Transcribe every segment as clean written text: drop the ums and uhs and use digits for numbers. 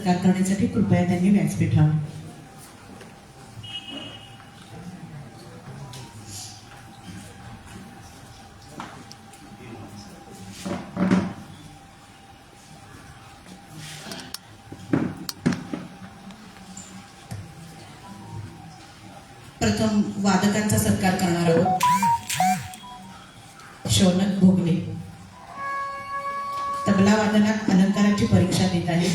सत्कार करण्यासाठी कृपया त्यांनी व्यासपीठावर. प्रथम वादकांचा सत्कार करणार आहोत. शौनक भोगले तबला वादनात अलंकाराची परीक्षा देत आहे.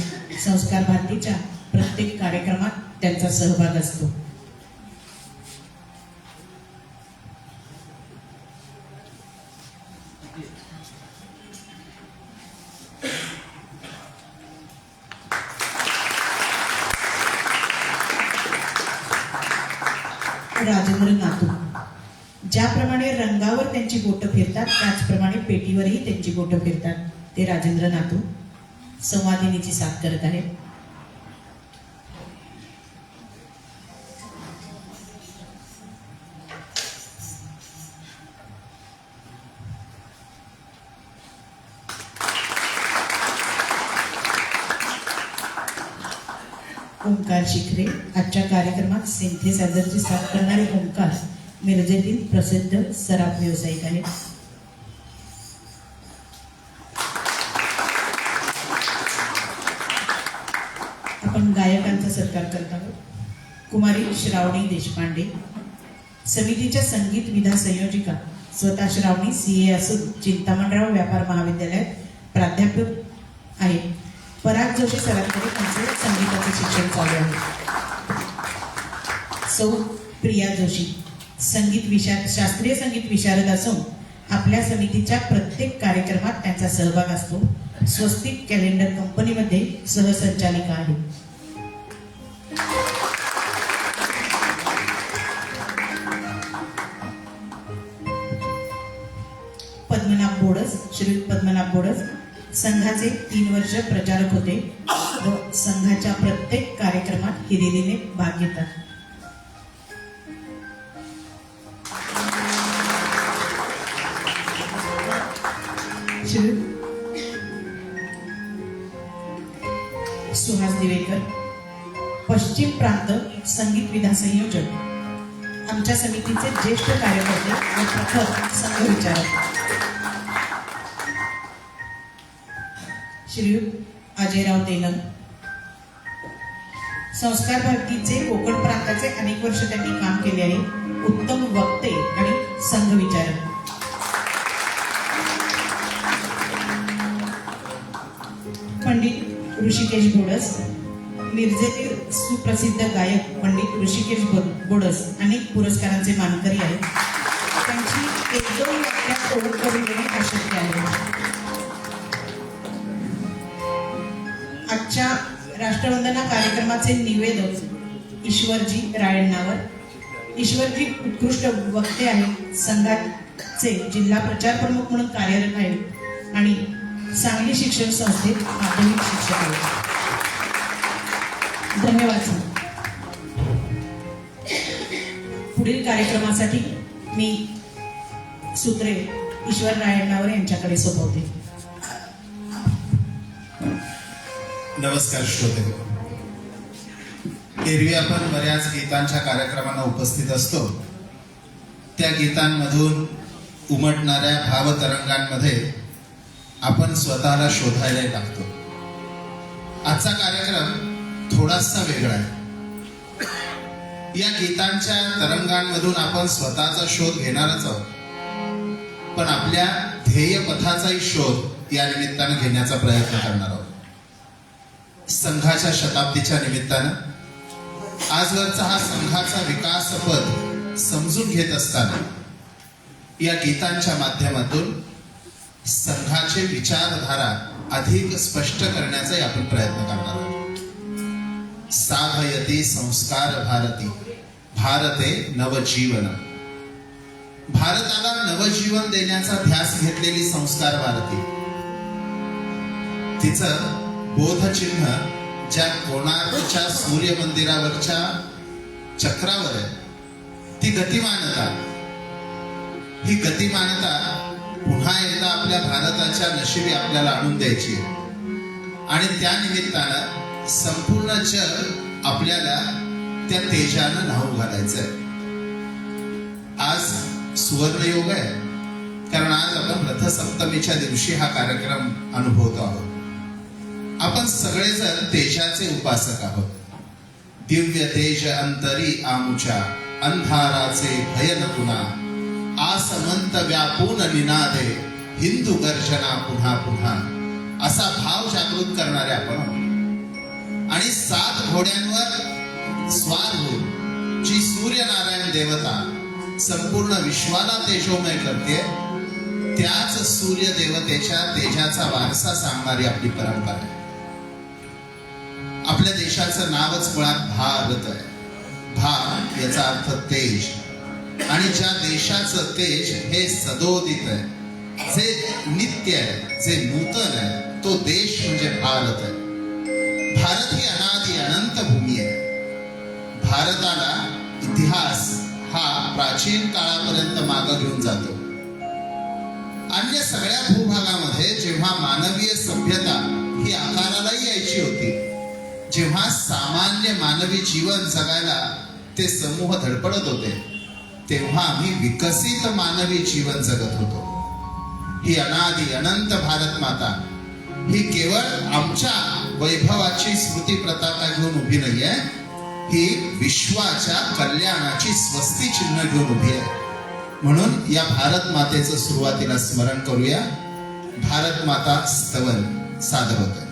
संस्कार भारतीच्या प्रत्येक कार्यक्रमात त्यांचा सहभाग असतो. राजेंद्र नातू, ज्याप्रमाणे रंगावर त्यांची बोटं फिरतात त्याचप्रमाणे पेटीवरही त्यांची बोटं फिरतात ते राजेंद्र नातू संवादिनीची साथ करत आहेत. ओंकार शिखरे, आजच्या कार्यक्रमात सिंथेसायझरची साथ करणारे ओंकार मिरजेतील प्रसिद्ध सराफ व्यावसायिक आहेत. आपण गायकांचा सत्कार करत आहोत. कुमारी श्रावणी देशपांडे, समितीच्या संगीत विधा संयोजिका. स्वतः श्रावणी CA असून चिंतामणराव व्यापार महाविद्यालयात प्राध्यापक आहेत. पराग जोशी सरांकडे त्यांचे संगीताचे शिक्षण चालू आहे. सौ प्रिया जोशी, शास्त्रीय संगीत विशारद असून आपल्या समितीच्या प्रत्येक कार्यक्रमात त्यांचा सहभाग असतो. स्वस्तिक कॅलेंडर कंपनीमध्ये सहसंचालिका आहे. पद्मनाभ बोडस, श्री पद्मनाभ बोडस संघाचे 3 वर्ष प्रचारक होते व संघाच्या प्रत्येक कार्यक्रमात हिरिरीने भाग घेतात. श्री सुहास दिवेकर, पश्चिम प्रांत संगीत विधा संयोजक, आमच्या समितीचे ज्येष्ठ कार्यकर्ते व प्रखर संघ विचारक. श्रीयुत अजयराव तेलंग, संस्कार भारतीचे कोकण प्रांताचे अनेक वर्ष त्यांनी काम केले आहे. उत्तम वक्ते आणि संघ विचारक. पंडित ऋषिकेश बोडस, मिरजेतील सुप्रसिद्ध गायक पंडित ऋषिकेश बोडस अनेक पुरस्कारांचे मानकरी आहेत. त्यांची 1-2 वाक्यात ओळख करून देणे अशक्य आहे. आजच्या राष्ट्रवंदना कार्यक्रमाचे निवेदक ईश्वरजी रायण्णावर. ईश्वरजी उत्कृष्ट वक्ते आहेत. संघाचे जिल्हा प्रचार प्रमुख म्हणून कार्यरत आहेत आणि सांगली शिक्षण संस्थेत माध्यमिक शिक्षक आहेत. धन्यवाद. पुढील कार्यक्रमासाठी मी सूत्रे ईश्वर रायण्णावर यांच्याकडे सोपवते. नमस्कार श्रोते. एरवी आपण बऱ्याच गीतांच्या कार्यक्रमांना उपस्थित असतो. त्या गीतांमधून उमटणाऱ्या भावतरंगांमध्ये आपण स्वतःला शोधायला लागतो. आजचा कार्यक्रम थोडासा वेगळा आहे. या गीतांच्या तरंगांमधून आपण स्वतःचा शोध घेणारच आहोत, पण आपल्या ध्येय पथाचाही शोध या निमित्तानं घेण्याचा प्रयत्न करणार आहोत. संघाच्या शताब्दीच्या निमित्तानं आजवरचा हा संघाचा विकास पद समजून घेत असताना या गीतांच्या माध्यमातून संघाचे विचारधारा अधिक स्पष्ट करण्याचाही आपण प्रयत्न करणार आहोत. साधयती संस्कार भारती भारते नवजीवन. भारताला नवजीवन देण्याचा ध्यास घेतलेली संस्कार भारती, तिचं बोधचिन्ह ज्या कोणार्कच्या सूर्य मंदिरावरच्या चक्रावर आहे, ती गतिमानता. ही गतिमानता पुन्हा एकदा आपल्या भारताच्या नशिबी आपल्याला आणून द्यायची आणि त्या निमित्तानं संपूर्ण जग आपल्याला त्या तेजानं न्हाऊ घालायचंय. आज सुवर्णयोग आहे, कारण आज आपण रथसप्तमीच्या दिवशी हा कार्यक्रम अनुभवतो आहोत. आपण सगळेजण तेजाचे उपासक आहोत. दिव्य तेज अंतरी आमुच्या, अंधाराचे भय न पुन्हा, आसमंत व्यापून निनादे, हिंदू गर्जना पुन्हा पुन्हा, असा भाव जागृत करणारे आपण आहोत. आणि 7 घोड्यांवर स्वार होऊन जी सूर्यनारायण देवता संपूर्ण विश्वाला तेजोमय करते, त्याच सूर्य देवतेच्या तेजाचा वारसा सांगणारी आपली परंपरा आहे. आपल्या देशाचं नावच मुळात भारत आहे. भा याचा अर्थ तेज, आणि ज्या देशाचं तेज हे सदोदित आहे, जे नित्य आहे, जे नूतन आहे, तो देश म्हणजे भारत आहे. भारत ही अनादि अनंत भूमी आहे. भारताला इतिहास हा प्राचीन काळापर्यंत मागे घेऊन जातो. अन्य सगळ्या भूभागामध्ये जेव्हा मानवीय सभ्यता ही आकारालाही यायची होती, जेव्हा सामान्य मानवी जीवन जगायला ते समूह धडपडत होते, तेव्हा आम्ही विकसित मानवी जीवन जगत होतो. ही अनादि अनंत भारत माता ही केवळ आमच्या वैभवाची स्मृती पताका घेऊन उभी नाहीये, ही विश्वाच्या कल्याणाची स्वस्ती चिन्ह घेऊन उभी आहे. म्हणून या भारत मातेचं सुरुवातीला स्मरण करूया. भारत माता स्तवन सादर होतं.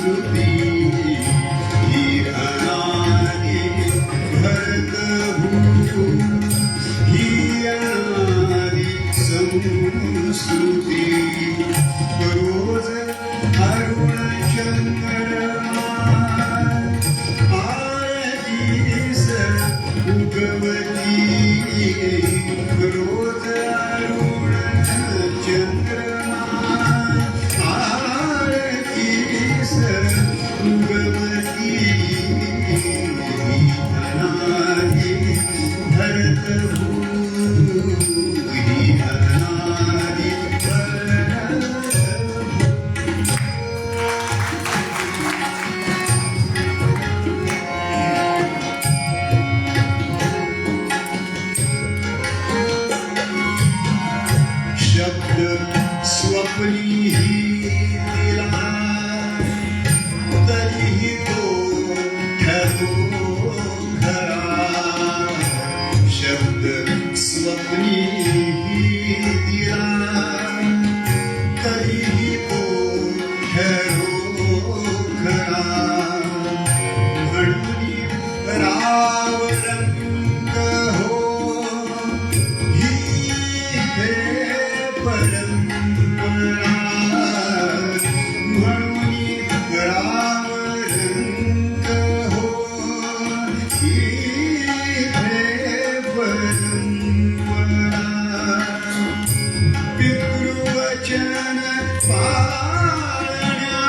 संस्कृती ही अनादी भरतभू ही अनादी संस्कृती रोज अरुण चंद्रमा आरतीस उगवती रोज अरुण चंद्रमा आरतीस उगवती अनादी भरतभू अनादी भरतभू शब्द स्वप्नी ही दिला तरीही तो ठरो खरा शब्द स्वप्नी ही दिला तरीही तो ठरो खरा म्हणून राव रंग हो ही हे परंपरा म्हणून राम रंग हो ही हे परंपरा पितृवचन पाळण्या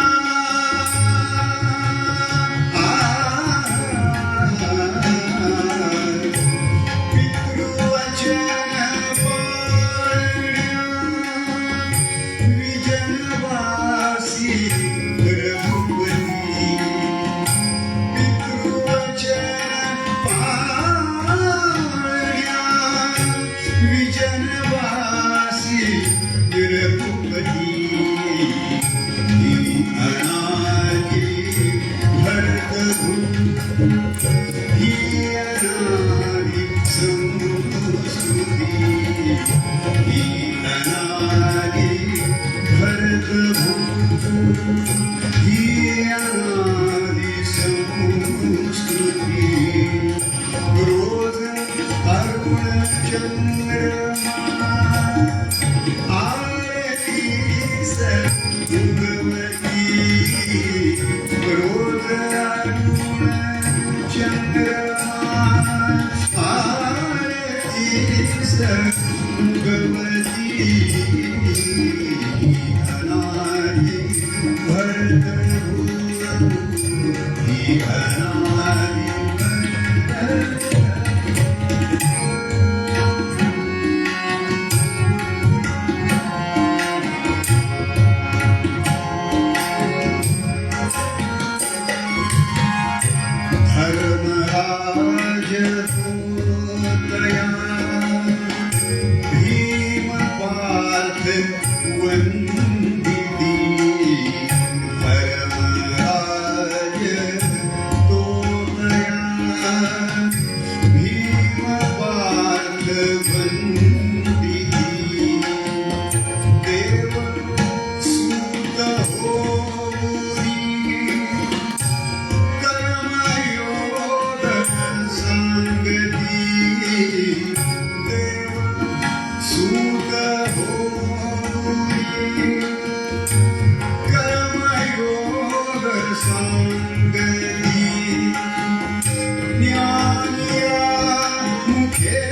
पितृवचन पाळण्या विजनवासी रघुपती पितृवचन पाळण्या विजनवासी रघुपती ही अनादी भरतभू ही अनादी संस्कृती ही अनादी भरतभू ही अनादी संस्कृती रोज अरुण चंद्रमा आरतीस उगवती रोज अरुण चंद्रमा आरतीस उगवती अनादी भरतभू ही अनादी भरतभू धर्मराज तया भीम पार्थ वंदिती धर्मराज तया भीम पार्थ वंदिती देव सूत होरी कर्मयोग संगती देव सूत होरी कर्मयोग संगती ज्ञानिया मुखे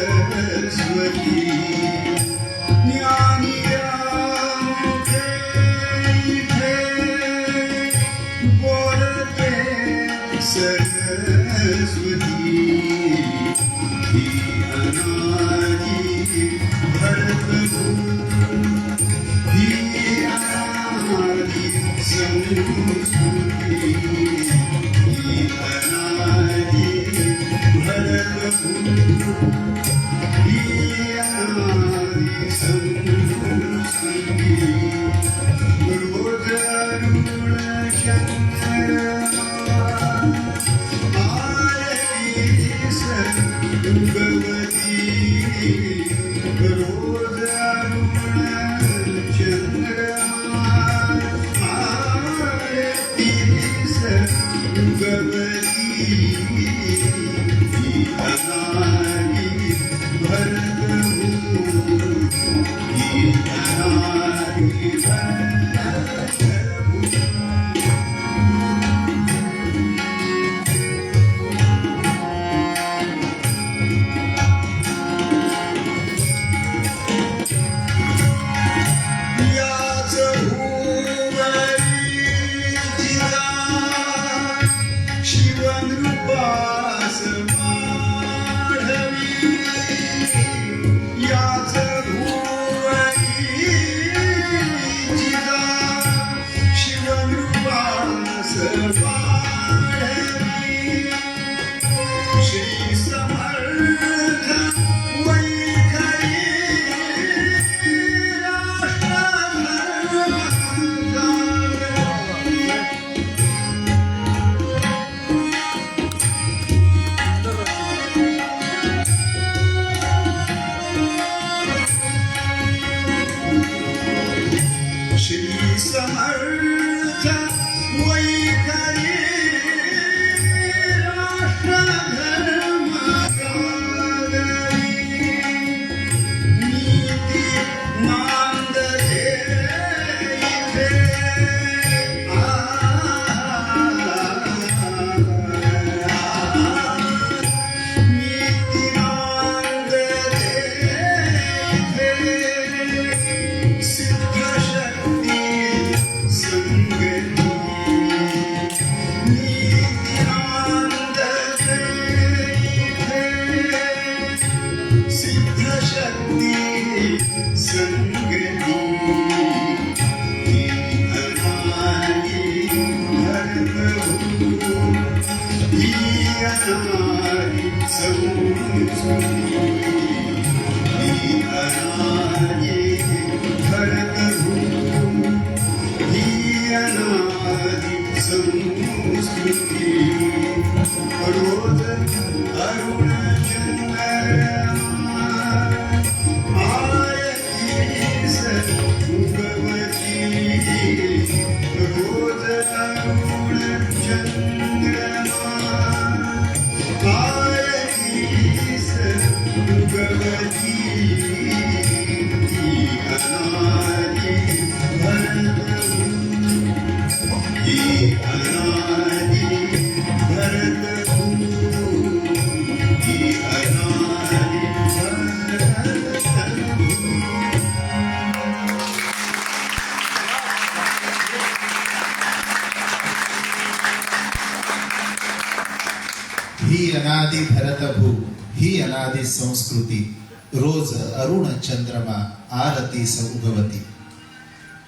सरस्वती ज्ञानिया मुखे बोलते सरस्वती ही अनादी भरतभू ही अनादी संस्कृती ही अनादी भरतभू ही अनादी संस्कृती रोज वाढवी श्री समर्थ वैखरी श्री समर्थ वैखरी राष्ट्रधर्म नीती मानदे इथे नीती मानदे इथे सिद्ध शक्ती संगती नीतिनांदते इथे सिद्ध शक्ती संगती ही अनादी धर्मभू ही अनादी संस्कृती ही अनादी धर्मभू ही अनादी संस्कृती रोज अरुण चंद्रमा आरतीस उगवती रोज अरुण चंद्रमा आरतीस उगवती अनादी भरतभू ही अनादी भरतभू ही अनादी भरतभू ही अनादि भरतभू ही अनादि संस्कृती रोज अरुण चंद्रमा आरतीस उगवती.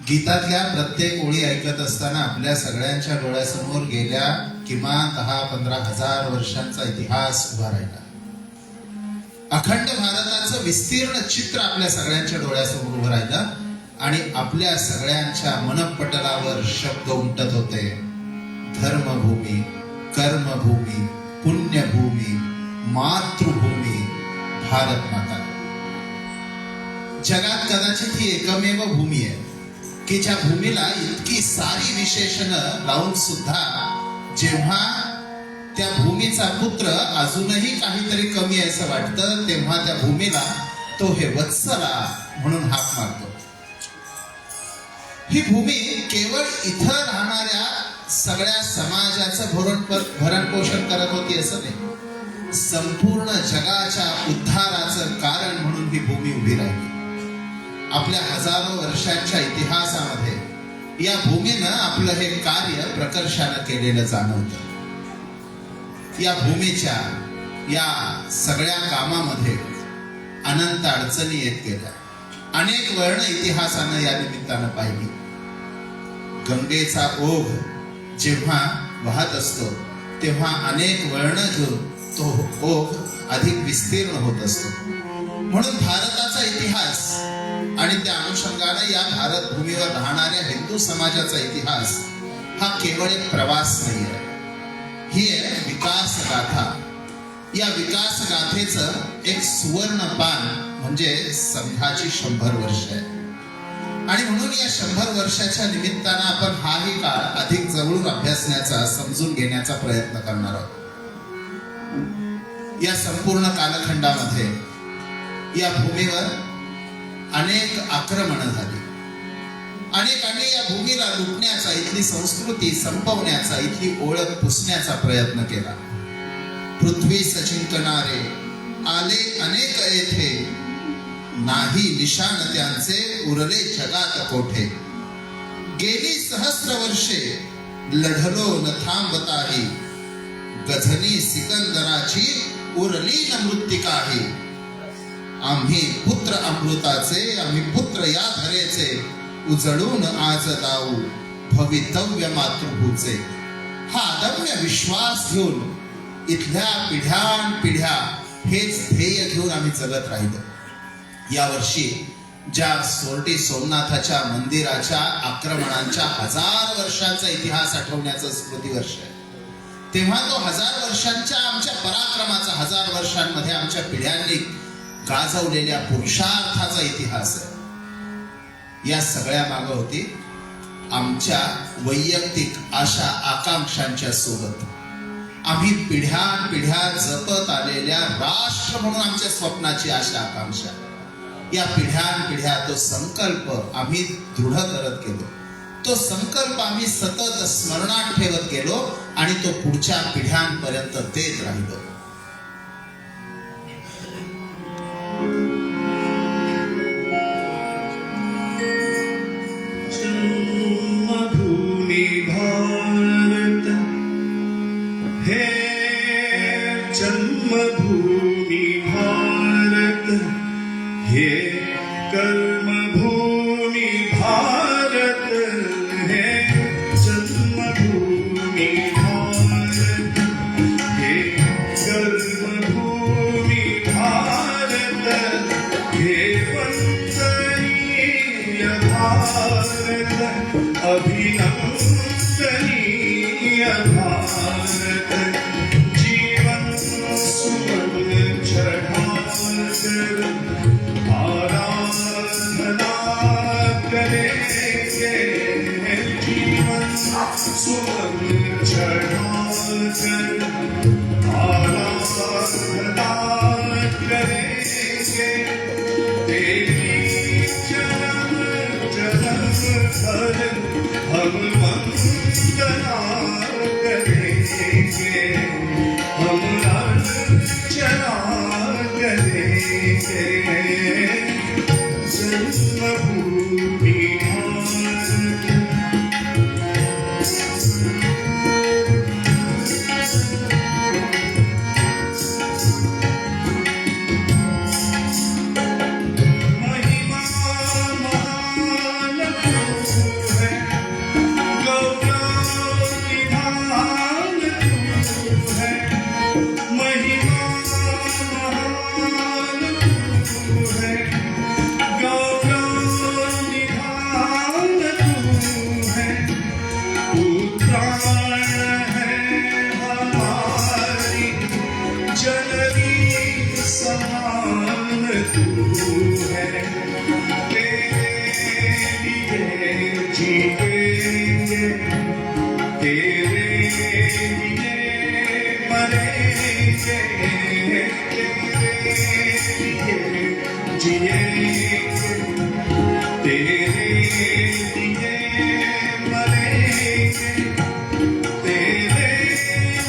गीतातल्या प्रत्येक ओळी ऐकत असताना आपल्या सगळ्यांच्या डोळ्यासमोर गेल्या किमान 10-15 हजार वर्षांचा इतिहास उभा राहिला. अखंड भारताचं विस्तीर्ण चित्र आपल्या सगळ्यांच्या डोळ्यासमोर उभं राहिलं आणि आपल्या सगळ्यांच्या मनपटलावर शब्द उमटत होते. धर्मभूमी, कर्मभूमी, पुण्यभूमी, मातृभूमी, भारत माता. जगात कदाचित ही एकमेव भूमी आहे की ज्या भूमीला इतकी सारी विशेषणं लावून सुद्धा जेव्हा त्या भूमीचा पुत्र अजूनही काहीतरी कमी आहे असं वाटतं तेव्हा त्या भूमीला तो हे वत्सला म्हणून हाक मारतो. ही भूमी केवळ इथं राहणाऱ्या सगळ्या समाजाचं भरण पोषण करत होती असं नाही. संपूर्ण जगाच्या उद्धाराचं कारण म्हणून ही भूमी उभी राहिली. आपल्या हजारो वर्षांच्या इतिहासामध्ये या भूमीनं आपलं हे कार्य प्रकर्षानं केलेलं जाणवतं. या भूमीच्या या सगळ्या कामामध्ये अनंत अडचणी येत गेल्या. अनेक वळण इतिहासानं या निमित्तानं पाहिली. गंगेचा ओघ जेव्हा वाहत असतो तेव्हा अनेक वळण घेऊन तो ओघ अधिक विस्तीर्ण होत असतो. म्हणून भारताचा इतिहास आणि त्या अनुषंगाने या भारत भूमीवर राहणाऱ्या हिंदू समाजाचा इतिहास हा केवळ एक प्रवास नाही आहे. ही आहे विकास गाथा. या विकास गाथेचं एक सुवर्ण पान म्हणजे संघाची 100 वर्ष आहे. आणि म्हणून या 100 वर्षाच्या निमित्तानं आपण हाही काळ अधिक जवळून अभ्यासण्याचा, समजून घेण्याचा प्रयत्न करणार आहोत. या संपूर्ण कालखंडामध्ये या भूमीवर अनेक आक्रमणं झाली. अनेकांनी या भूमीला लुटण्याचा, इथली संस्कृती संपवण्याचा, इथली ओळख पुसण्याचा प्रयत्न केला. पृथ्वी सचिंतनारे आले अनेक येथे, नाही निशान त्यांचे उरले जगात कोठे. गेली सहस्र वर्षे लढलो न थांबताही, गझनी सिकंदराची उरली न मृत्तिकाही. आम्ही पुत्र अमृताचे, आम्ही पुत्र या धरेचे, उजळून आज दाऊ भवितव्य मातृभूचे. हा अदम्य विश्वास घेऊन इथल्या पिढ्यानपिढ्या हेच ध्येय घेऊन आम्ही जगत राहिलो. यावर्षी ज्या सोरटी सोमनाथाच्या मंदिराच्या आक्रमणांच्या 1000 वर्षांचा इतिहास आठवण्याचं स्मृती वर्ष आहे, तेव्हा तो 1000 वर्षांच्या आमच्या पराक्रमाचा, 1000 वर्षांमध्ये आमच्या पिढ्यांनी गाजवलेल्या पुरुषार्थाचा इतिहास आहे. या सगळ्या मागे होती आमच्या वैयक्तिक आशा आकांक्षांच्या सोबत आम्ही पिढ्यानपिढ्या जपत आलेल्या राष्ट्र म्हणून आमच्या स्वप्नाची आशा आकांक्षा, या पिढ्यानपिढ्या तो संकल्प आम्ही दृढ करत गेलो. तो संकल्प आम्ही सतत स्मरणात ठेवत गेलो आणि तो पुढच्या पिढ्यांपर्यंत देत राहिलो. जन्मभूमी भारत हे जन्मभूमी भारत हे कर्मभूमी भारत हे जन्मभूमी भारत हे कर्मभूमी भारत हे वंदनीय भारत अभिनंदनीय भारत जीवन सुमन चढ़ाकर आराधना करेंगे जीवन सुमन चढ़ाकर आराधना करेंगे तेरी जन्म जन्म भर हम वंदना करेंगे हम अर्चना करेंगे जन्मभूमि भारत महिमा महान तू है गौरव निधान तू है महिमा महान तू है गौरव निधान तू है तू प्राण है हमारी जननी समान तू है तेरे लिए जीएंगे तेरे लिए मरेंगे तेरे लिए जिएंगे तेरे लिए मरेंगे तेरे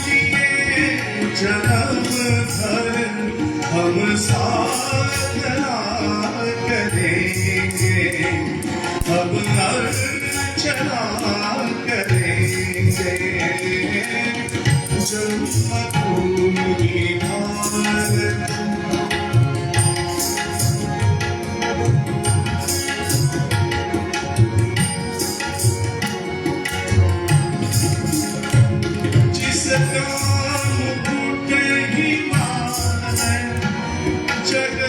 लिए जन्म भर हम साधना करेंगे हम अर्चना करेंगे जन्मभूमि भारत जिसका मुकुट ही मान है जग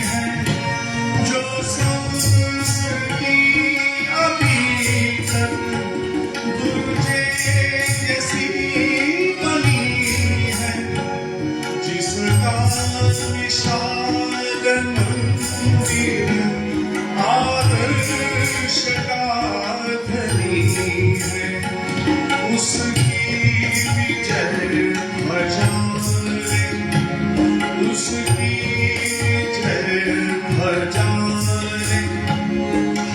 है जो संस्कृति अभी तक दूजे जैसी बनी है, जिसका विशाल मंदिर आदर्श का धनी है, उसकी विजय भजाए, उसकी विजय भजाए,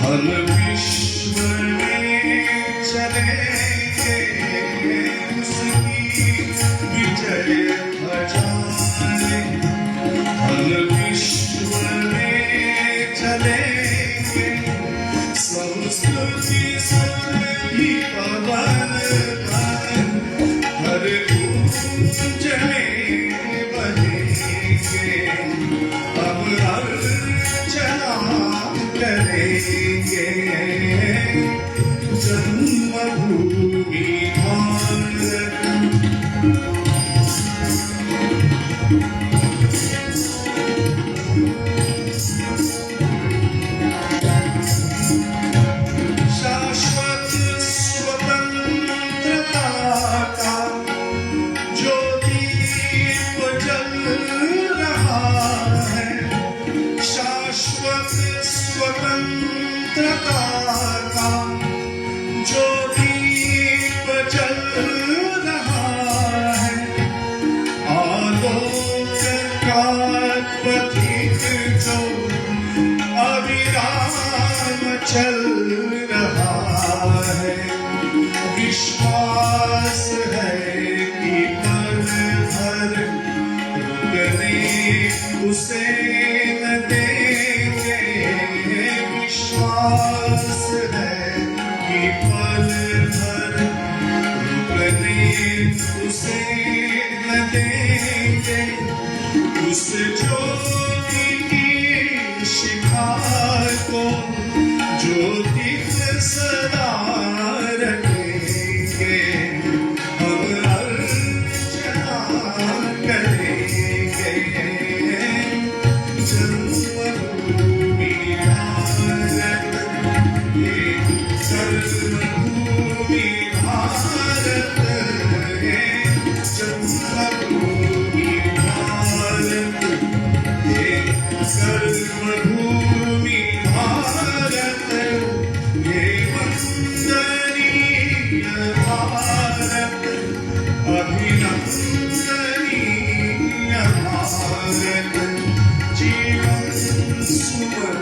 हम विश्व में चलेंगे, उसकी विजय भजाए, हम विश्व में चलेंगे, संस्कृति सभी पवन हर गूंज में बनेंगे, हम अर्चना करेंगे, जन्मभूमि भारत शाश्वत स्वतंत्रता का जो दीप जल रहा है, शाश्वत स्वतंत्रता का जो दीप जल रहा है, आलोक का पथिक जो अविराम चल रहा है, विश्वास है कि पल भर रुकने उसे न देंगे, विश्वास है कि पल भर रुकने उसे न देंगे, उस ज्योति की शिखा को ज्योति सदा रखेंगे, हम अर्चना करेंगे, जन्मभूमि भारत ये कर्मभूमि भारत ये जन्मभूमि भारत ये कर्मभूमि भारत ये वंदनीय भारत अभिनंदनीय भारत, जीवन सुमन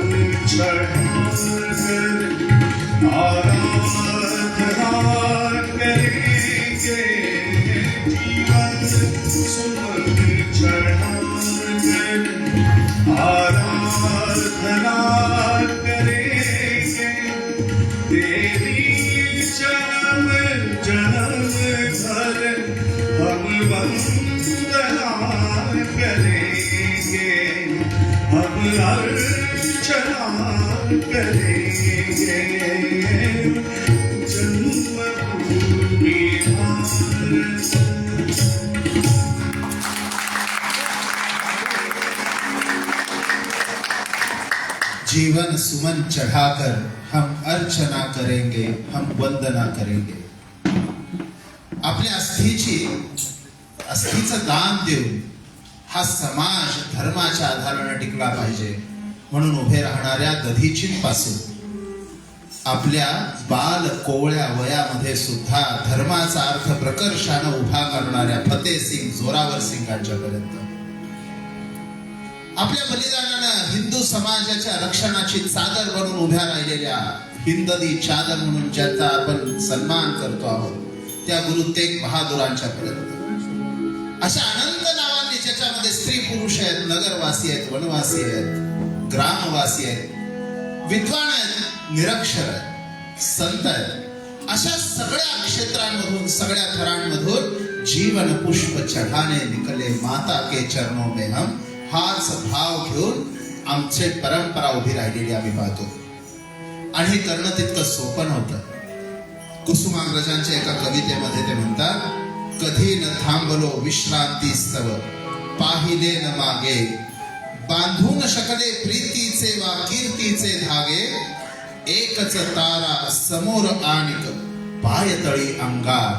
चढ़ाकर आराधना करेंगे, जीवन सुमन चढ़ाकर आराधना करेंगे, तेरी जन्म जन्म भर हम वंदना करेंगे, हम अर्चना करेंगे, जन्मभूमि भारत। जीवन सुमन चढ़ाकर हम अर्चना करेंगे, हम वंदना करेंगे. आपल्या अस्थीचं दान देऊन हा समाज धर्माच्या आधाराने टिकला पाहिजे म्हणून उभे राहणाऱ्या दधीचींपासून आपल्या बाल कोवळ्या वयामध्ये सुद्धा धर्माचा अर्थ प्रकर्षाने उभा करणाऱ्या फतेसिंग जोरावर सिंगांच्यापर्यंत आपल्या बलिदानानं हिंदू समाजाच्या रक्षणाची चादर बनून उभ्या राहिलेल्या हिंददी चादर म्हणून ज्याचा आपण सन्मान करतो आहोत त्या गुरु तेग बहादुरांच्या पर्यंत अशा अनंत नावांनी ज्याच्यामध्ये स्त्री पुरुष आहेत, नगरवासी आहेत, वनवासी आहेत, ग्रामवासी आहेत, विद्वान आहेत, निरक्षर आहेत, संत आहेत, अशा सगळ्या क्षेत्रांमधून सगळ्या थरांमधून जीवन पुष्प चढ़ाने निकले माता के चरणों में हम हाच भाव घेऊन आमचे परंपरा उभी राहिलेली आम्ही पाहतो. आणि हे करणं तितकं सोपं नव्हतं. कुसुमाग्रजांच्या एका कवितेमध्ये ते म्हणतात, कधी न थांबलो विश्रांती स्तव पाहिले न मागे बांधून न शकले प्रीतीचे वा कीर्तीचे धागे, एकच तारा समोर आणिक पायतळी अंगार.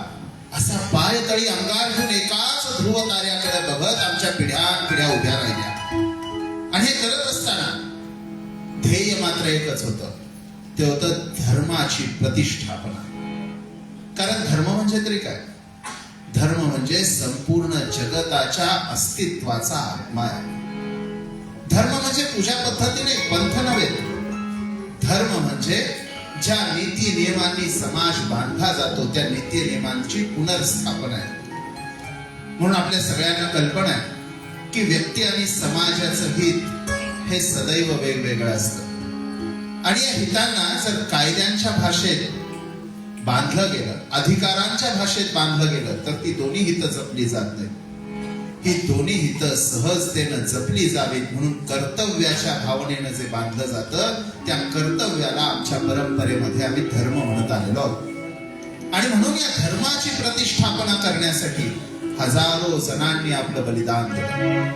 असा पायतळी अंगार घेऊन एकाच ध्रुव ताऱ्याकडे बघत आमच्या पिढ्या उभ्या राहिल्या. आणि हे करत असताना ध्येय मात्र एकच होतं, ते होतं धर्माची प्रतिष्ठापना. कारण धर्म म्हणजे तरी काय? धर्म म्हणजे संपूर्ण जगताच्या अस्तित्वाचा आत्मा आहे. धर्म म्हणजे पूजा पद्धतीने पंथ नव्हे. धर्म म्हणजे ज्या नीती नियमांनी समाज बांधला जातो त्या नीती नियमांची पुनर्स्थापना आहे. म्हणून आपल्या सगळ्यांना कल्पना आहे की व्यक्ती आणि समाजाचं हित हे सदैव वेगवेगळं असतं. आणि या हितांना जर कायद्यांच्या भाषेत बांधलं गेलं, अधिकारांच्या भाषेत बांधलं गेलं, तर ती दोन्ही हितं जपली जात नाही. ही दोन्ही हितं सहजतेनं जपली जावीत म्हणून कर्तव्याच्या भावनेनं जे बांधलं जातं, त्या कर्तव्याला आमच्या परंपरेमध्ये आम्ही धर्म म्हणत आलेलो आहोत. आणि म्हणून या धर्माची प्रतिष्ठापना करण्यासाठी हजारो जणांनी आपलं बलिदान दिलं.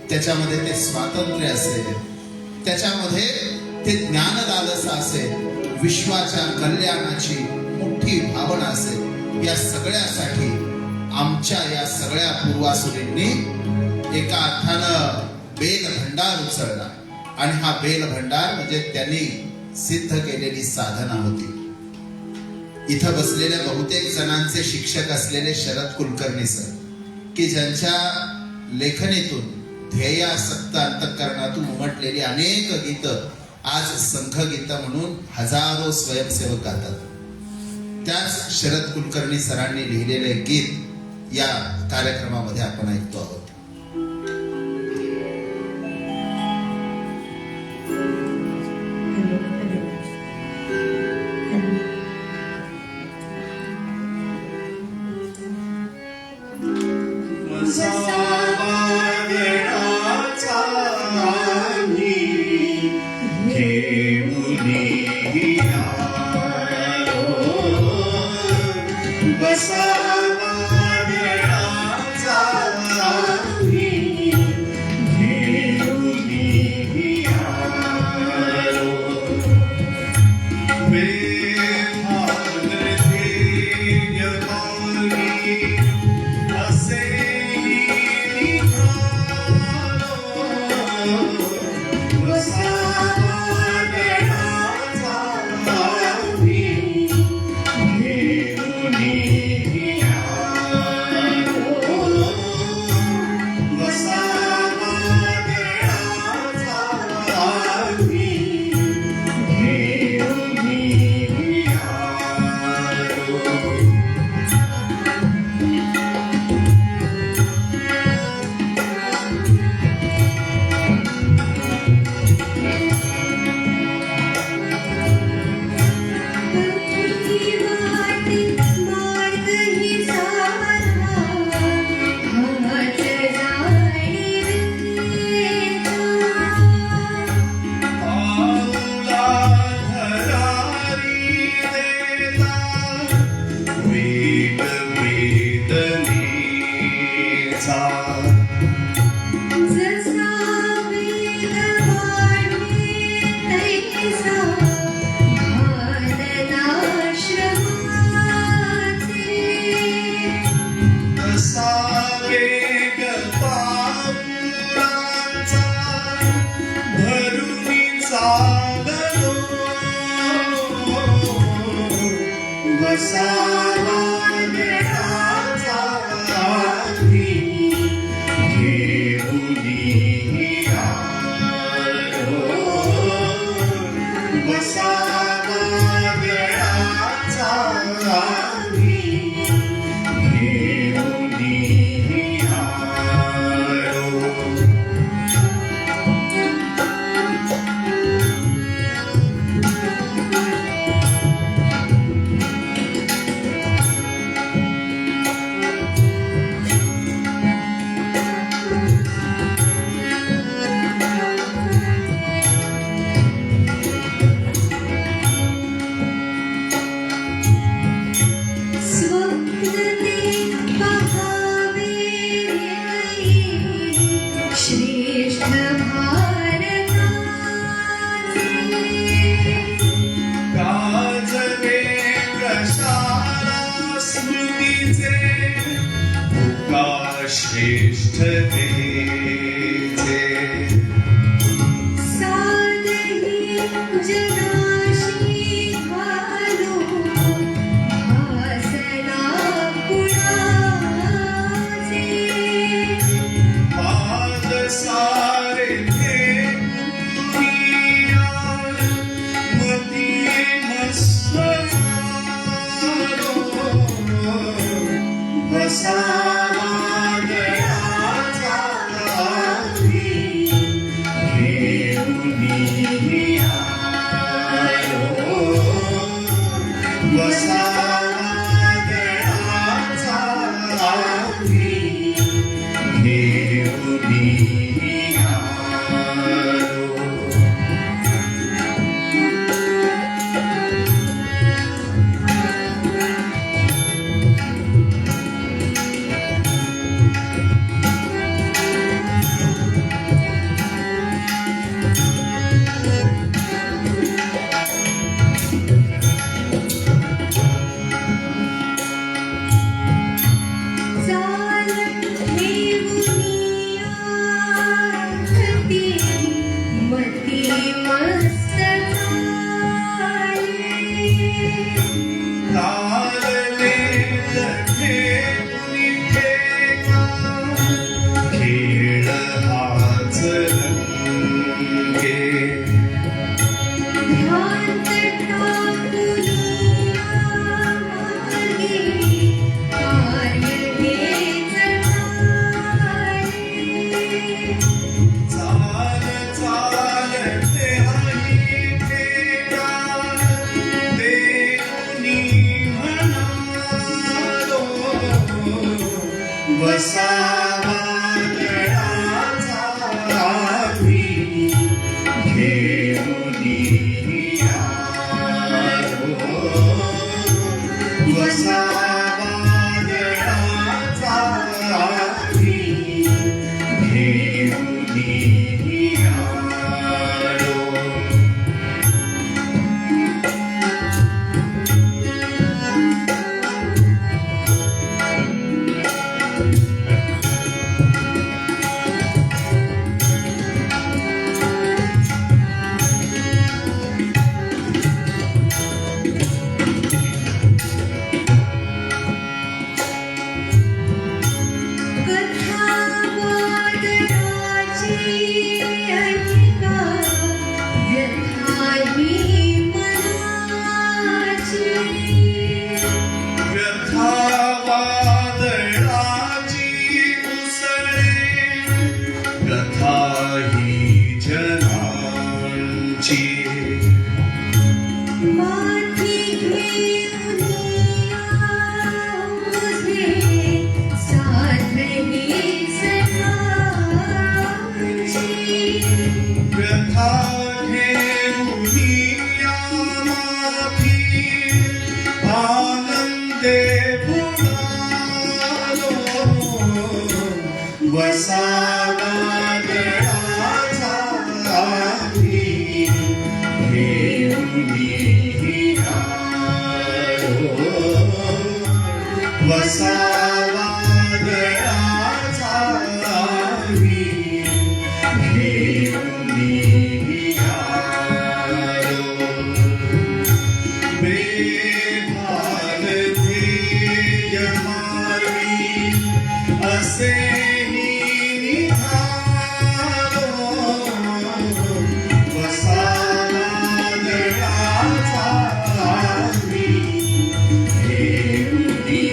त्याच्यामध्ये ते स्वातंत्र्य असेल, त्याच्यामध्ये ते ज्ञानदालसा असेल, विश्वाच्या कल्याणाची मोठी भावना असेल, या सगळ्यासाठी आमच्या या सगळ्या पूर्वासुरींनी एका अर्थानं बेल भंडार उचलला. आणि हा बेल भंडार म्हणजे त्यांनी सिद्ध केलेली साधना होती. इथं बसलेल्या बहुतेक जणांचे शिक्षक असलेले शरद कुलकर्णी सर, की ज्यांच्या लेखणीतून ध्येयासक्त अंतःकरणातून उमटलेली अनेक गीतं आज संघगीत म्हणून हजारो स्वयंसेवक गातात. त्याच शरद कुलकर्णी सरांनी लिहिलेले गीत या कार्यक्रमामध्ये आपण ऐकतो आहोत. अति मस्त झाले. तारले लखे ठेका खेळ हाच रंगे. ध्यान टाकून मागे कार्य हेच झाले. चाल चाल ते हरी ठेका देऊनी म्हणालो वसावा दळाचा आम्ही घेऊनी आलो. वसावा दळाचा आम्ही घेऊनी आलो. कथा वादळाची ऐका व्यथा ही मनाची. व्यथा वादळाची उसळे कथा ही जनांची. माथी घेऊन ओझे साधे सखांची. व्यथा घेऊनी माथी आनंदे बुडालो. वसावा दळाचा आम्ही घेऊनी आलो. वसावा दळाचा आम्ही घेऊनी आलो. बेभान ध्येय मार्गी असेही निघालो. वसावा दळाचा आम्ही घेऊनी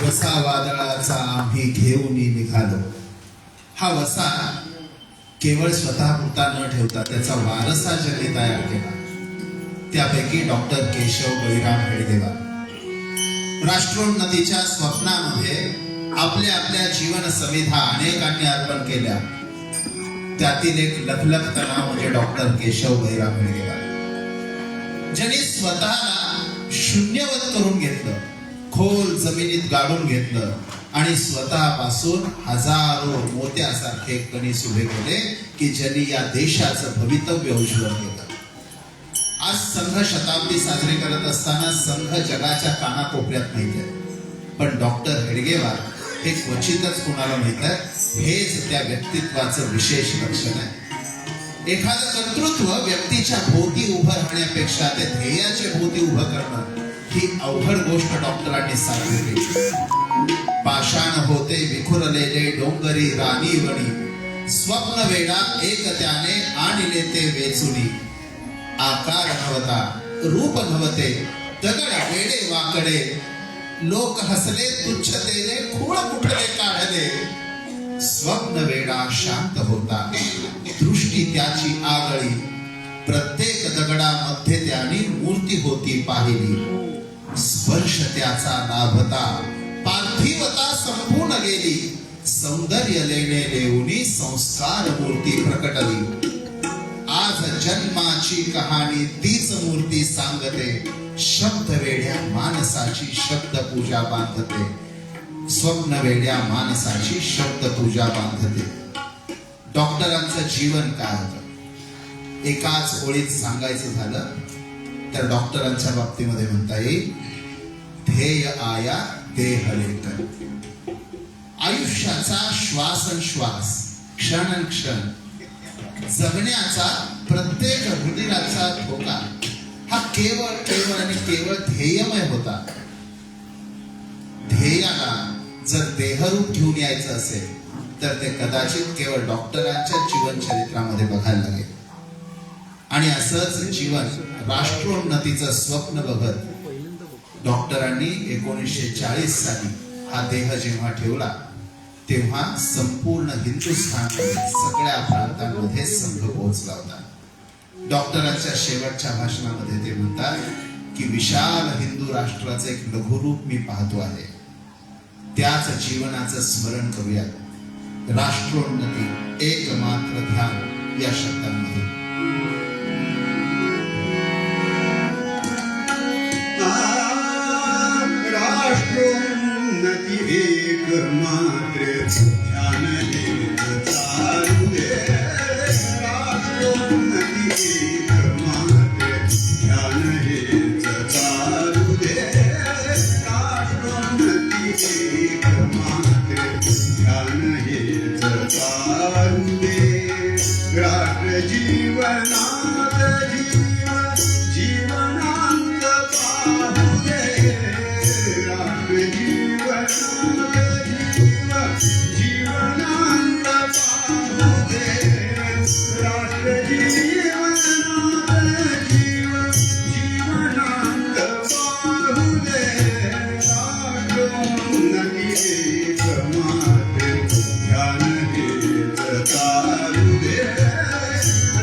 वसा वादळाचा आम्ही घेऊन निघालो. हा वसा केवळ स्वतःपुरता न ठेवता त्याचा वारसा ज्यांनी तयार केला त्यापैकी डॉक्टर केशव बळीराम हेडगेवार. राष्ट्रोन्नतीच्या स्वप्नामध्ये आपल्या आपल्या जीवन समिधा अनेकांनी अर्पण केल्या. त्यातील एक लखलखत नाव म्हणजे डॉक्टर केशव बळीराम हेडगेवार, ज्यांनी स्वतःला शून्यवत करून घेतलं, खोल जमिनीत गाडून घेतलं आणि स्वतःपासून हजारो मोत्यासारखे कणीस उभे केले की ज्यांनी या देशाचं भवितव्य उज्ज्वल केलं. आज संघ शताब्दी साजरी करत असताना संघ जगाच्या कानाकोपऱ्यात माहित आहे, पण डॉक्टर हेडगेवार हे क्वचितच कोणाला माहित आहे. हेच त्या व्यक्तित्वाचं विशेष लक्षण आहे. एखादं कर्तृत्व व्यक्तीच्या भोवती उभं राहण्यापेक्षा ते ध्येयाच्या भोवती उभं करणं ही अवघड गोष्ट डॉक्टरांनी साध्य केली. पाषाण होते विखुरलेले डोंगरी रानीवणी, स्वप्न वेडा एक त्याने आणले ते वेचुनी. आकार नव्हता रूप नव्हते दगड वेडे वाकडे, लोक हसले तुच्छतेने खूळ कुठले काढले. स्वप्न वेडा शांत होता दृष्टी त्याची आगळी, प्रत्येक दगडामध्ये त्याने मूर्ती होती पाहिली. स्पर्श त्याचा लाभता पार्थिवता संपून गेली, सौंदर्य लेणे लेऊनी संस्कार मूर्ती प्रकटली. आज जन्माची कहाणी तीच मूर्ती सांगते, शब्द वेड्या माणसाची शब्द पूजा बांधते. स्वप्न वेड्या माणसाची शब्द पूजा बांधते. डॉक्टरांचं जीवन काय होतं. एकाच ओळीत सांगायचं झालं तर डॉक्टरांच्या बाबतीमध्ये म्हणता येईल, ध्येय आया देह लेकर. आयुष्याचा श्वासनश्वास, क्षण जगण्याचा प्रत्येक रुधिराचा ठोका हा केवळ आणि केवळ ध्येयमय होता. ध्येयाला जर देहरूप घेऊन यायचं असेल तर ते कदाचित केवळ डॉक्टरांच्या जीवन चरित्रामध्ये बघायला लागेल. आणि असंच जीवन राष्ट्रोन्नतीचं स्वप्न बघत डॉक्टरांनी 1940 साली हा देह जेव्हा ठेवला तेव्हा संपूर्ण हिंदुस्थानमध्ये सगळ्या प्रांतांमध्ये संघ पोहोचला होता. डॉक्टरांच्या शेवटच्या भाषणामध्ये ते म्हणतात की विशाल हिंदू राष्ट्राचं एक लघुरूप मी पाहतो आहे. त्याच जीवनाचं स्मरण करूया. राष्ट्रोन्नती एकमात्र ध्यान या शब्दांमध्ये राष्ट्रोन्नती एक मात्र ध्यान हेच चालू दे. राष्ट्रोन्नती एक मात्र ध्यान हेच चालू दे. राष्ट्रोन्नती एक मात्र ध्यान हेच चालू दे. राष्ट्र जीवनात जीवनांत पाहू दे. राष्ट्र जीवनांत पाहू दे. राष्ट्र जीवनांत पाहू दे. राष्ट्रोन्नती एक मात्र ध्यान हेच चालू दे.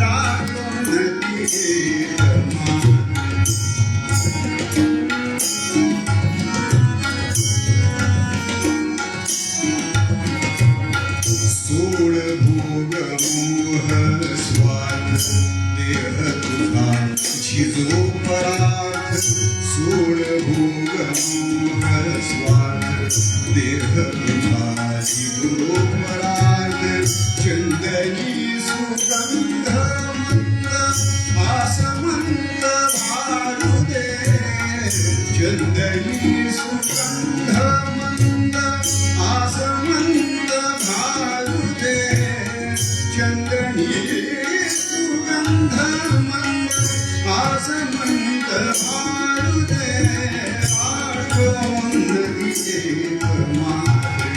राष्ट्रोन्नती एक मात्र सोड भोग मोह स्वार्थ देह तुझा झिजो परार्थ. सोड भोग मोह स्वार्थ देह तुझा झिजो परार्थ. चंदनी सुगंध मंद आसमंत भारू दे. चंदनी सुगंध मंद आसमंत भारू दे. चंदनी सुगंध मंद आसमंत भारू दे. राष्ट्रोन्नती एक मात्र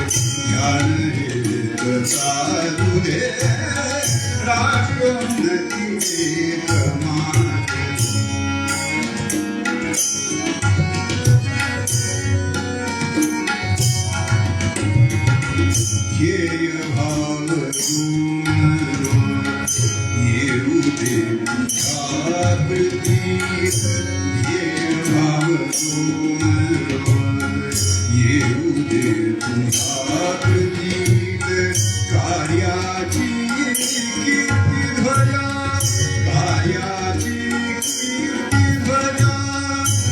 ध्यान हेच चालू दे. राष्ट्रोन्नती एक मात्र ध्येय भाव येऊ दे जागृती. ध्येय भाव येऊ दे जागृती. कार्याची कीर्ती ध्वजा. कार्याची कीर्ती ध्वजा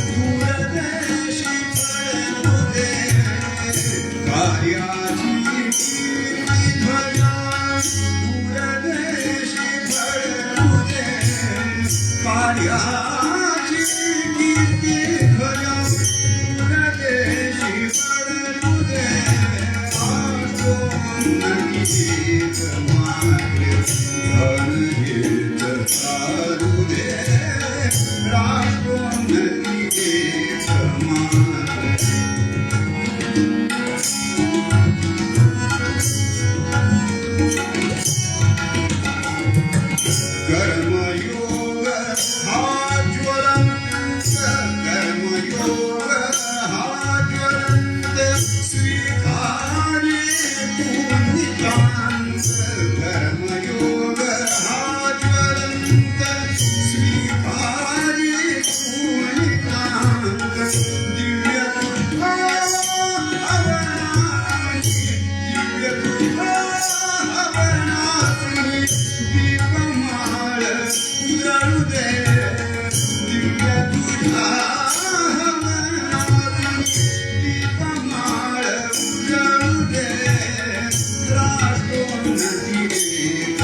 दूरदेशी पळू दे. कार्याची कीर्ती ध्वजा दूरदेशी पळू दे. कार्याची कीर्ती ध्वजा दूरदेशी पळू दे. राष्ट्रोन्नती एक मात्र ध्यान हेच चालू दे. राष्ट्रोन्नती एक मात्र कर्मयोग हा ज्वलंत. कर्मयोग हा ज्वलंत. स्वीकारे पुण्यकांत. कर्मयोग हा ज्वलंत. स्वीकारे पुण्यकांत. दिव्य तुझा हवनाची. दिव्य तुझा हवनाची. दीपमाळ उजळू दे. दिव्य तुझा हवनाची. दीपमाळ उजळू दे. राष्ट्रोन्नती एक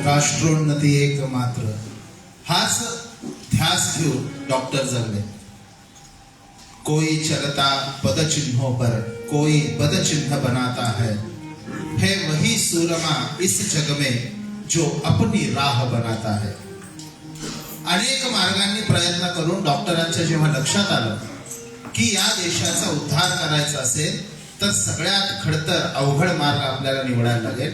राष्ट्रोन्नती एक मात्र हाच ध्यास घेऊन डॉक्टर जगले. कोई चलता पद चिन्हों पर कोई पद चिन्ह बनाता है वही सूरमा इस जग में जो अपनी राह बनाता है. अनेक मार्गांनी प्रयत्न करून डॉक्टरांच्या जेव्हा लक्षात आलं की या देशाचा उद्धार करायचा असेल तर सगळ्यात खडतर अवघड मार्ग आपल्याला निवडायला लागेल.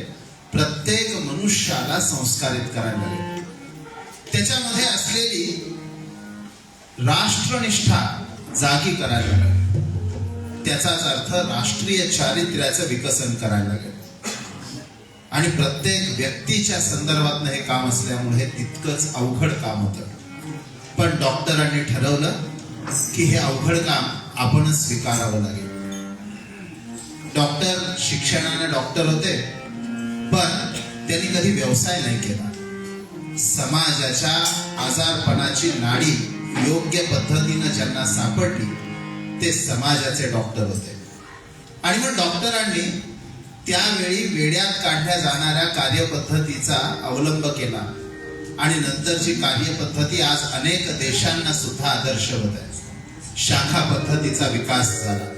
प्रत्येक मनुष्याला संस्कारित करायला लागेल. त्याच्यामध्ये असलेली राष्ट्रनिष्ठा जागी करायला लागेल. त्याचाच अर्थ राष्ट्रीय चारित्र्याचं विकसन करायला लागेल. आणि प्रत्येक व्यक्तीच्या संदर्भात हे काम असल्यामुळे तितकंच अवघड काम होतं. पण डॉक्टरांनी ठरवलं की हे अवघड काम आपणच स्वीकारावं लागेल. डॉक्टर शिक्षणाने डॉक्टर होते पण त्यांनी कधी व्यवसाय नाही केला. समाजाच्या आजारपणाची नाडी योग्य पद्धतीनं ज्यांना सापडली ते समाजाचे डॉक्टर होते. आणि मग डॉक्टरांनी त्यावेळी वेड्यात काढल्या जाणाऱ्या कार्यपद्धतीचा अवलंब केला आणि नंतरची कार्यपद्धती आज अनेक देशांना सुद्धा आदर्शवत आहे. शाखा पद्धतीचा विकास झाला.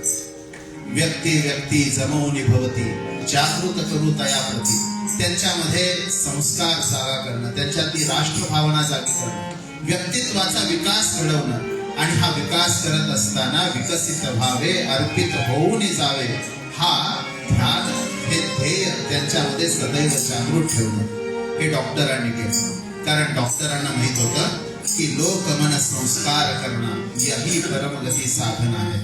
व्यक्ती व्यक्ती जमवून भवती जागृत करू तया प्रती. त्यांच्यामध्ये संस्कार जागा करणं, त्यांच्यातली राष्ट्रभावना जागी करणं, व्यक्तित्वाचा विकास घडवणं आणि हा विकास करत असताना विकसित व्हावे, अर्पित होऊन जावे हा ध्यान, हे ध्येय त्यांच्यामध्ये सदैव जागृत ठेवणं हे डॉक्टरांनी केलं. कारण डॉक्टरांना माहित होतं की लोकमन संस्कार करणं यही परमगती साधना आहे.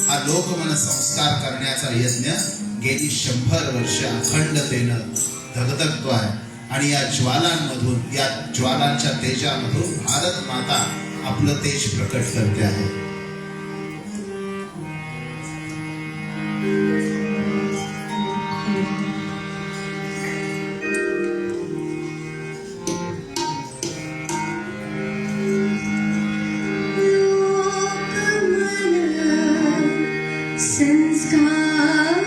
हा लोकमन संस्कार करण्याचा यज्ञ गेली 100 वर्ष अखंडतेनं धगधगतो आहे. आणि या ज्वालांमधून, या ज्वालांच्या तेजामधून भारत माता आपलं तेज प्रकट करते आहे. संस्कार